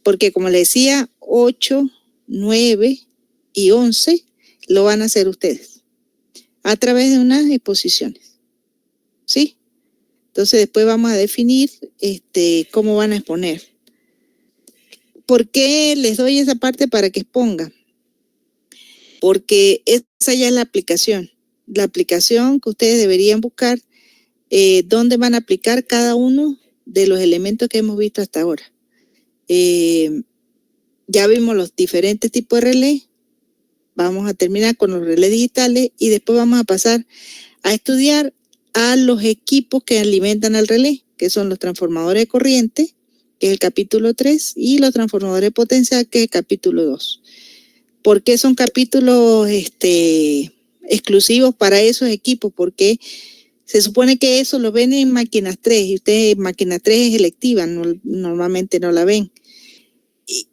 Porque como le decía, 8, 9 y 11 lo van a hacer ustedes a través de unas exposiciones. ¿Sí? Entonces después vamos a definir cómo van a exponer. ¿Por qué les doy esa parte para que expongan? Porque esa ya es la aplicación. La aplicación que ustedes deberían buscar dónde van a aplicar cada uno de los elementos que hemos visto hasta ahora. Ya vimos los diferentes tipos de relé. Vamos a terminar con los relés digitales y después vamos a pasar a estudiar a los equipos que alimentan al relé, que son los transformadores de corriente, que es el capítulo 3, y los transformadores de potencia, que es el capítulo 2. ¿Por qué son capítulos exclusivos para esos equipos? Porque se supone que eso lo ven en máquinas 3, y ustedes máquina 3 es electiva, normalmente no la ven.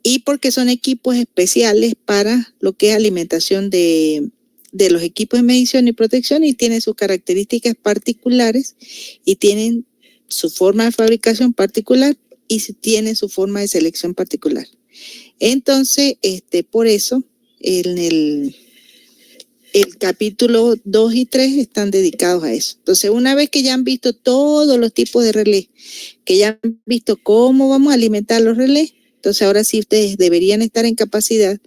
Y porque son equipos especiales para lo que es alimentación de los equipos de medición y protección, y tienen sus características particulares y tienen su forma de fabricación particular y tienen su forma de selección particular. Entonces, por eso, en el capítulo 2 y 3 están dedicados a eso. Entonces, una vez que ya han visto todos los tipos de relés, que ya han visto cómo vamos a alimentar los relés, entonces ahora sí ustedes deberían estar en capacidad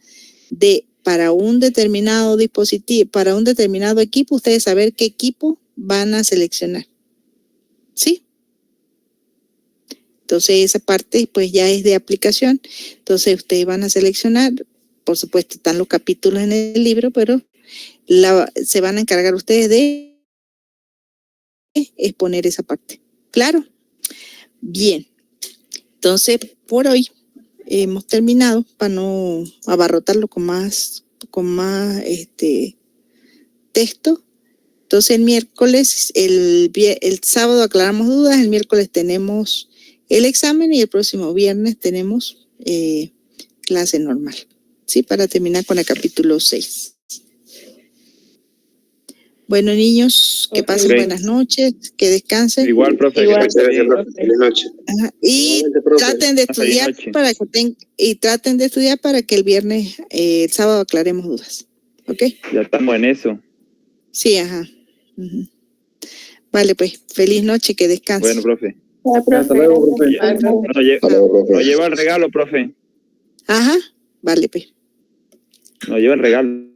de, para un determinado dispositivo, para un determinado equipo, ustedes saber qué equipo van a seleccionar. ¿Sí? Entonces esa parte pues ya es de aplicación. Entonces ustedes van a seleccionar, por supuesto están los capítulos en el libro, pero se van a encargar ustedes de exponer esa parte. ¿Claro? Bien. Entonces por hoy hemos terminado para no abarrotarlo con más texto. Entonces el miércoles, el sábado aclaramos dudas, el miércoles tenemos el examen y el próximo viernes tenemos clase normal, ¿sí? Para terminar con el capítulo 6. Bueno, niños, que pasen buenas noches, que descansen. Igual, profe. Gracias, profe. Buenas noches. Ajá. Y traten de estudiar para que el viernes, el sábado aclaremos dudas. ¿Ok? Ya estamos en eso. Sí, ajá. Uh-huh. Vale, pues, feliz noche, que descansen. Bueno, profe. Hasta luego, profe. Nos lleva el regalo, profe. Ajá, vale, pues. Nos lleva el regalo.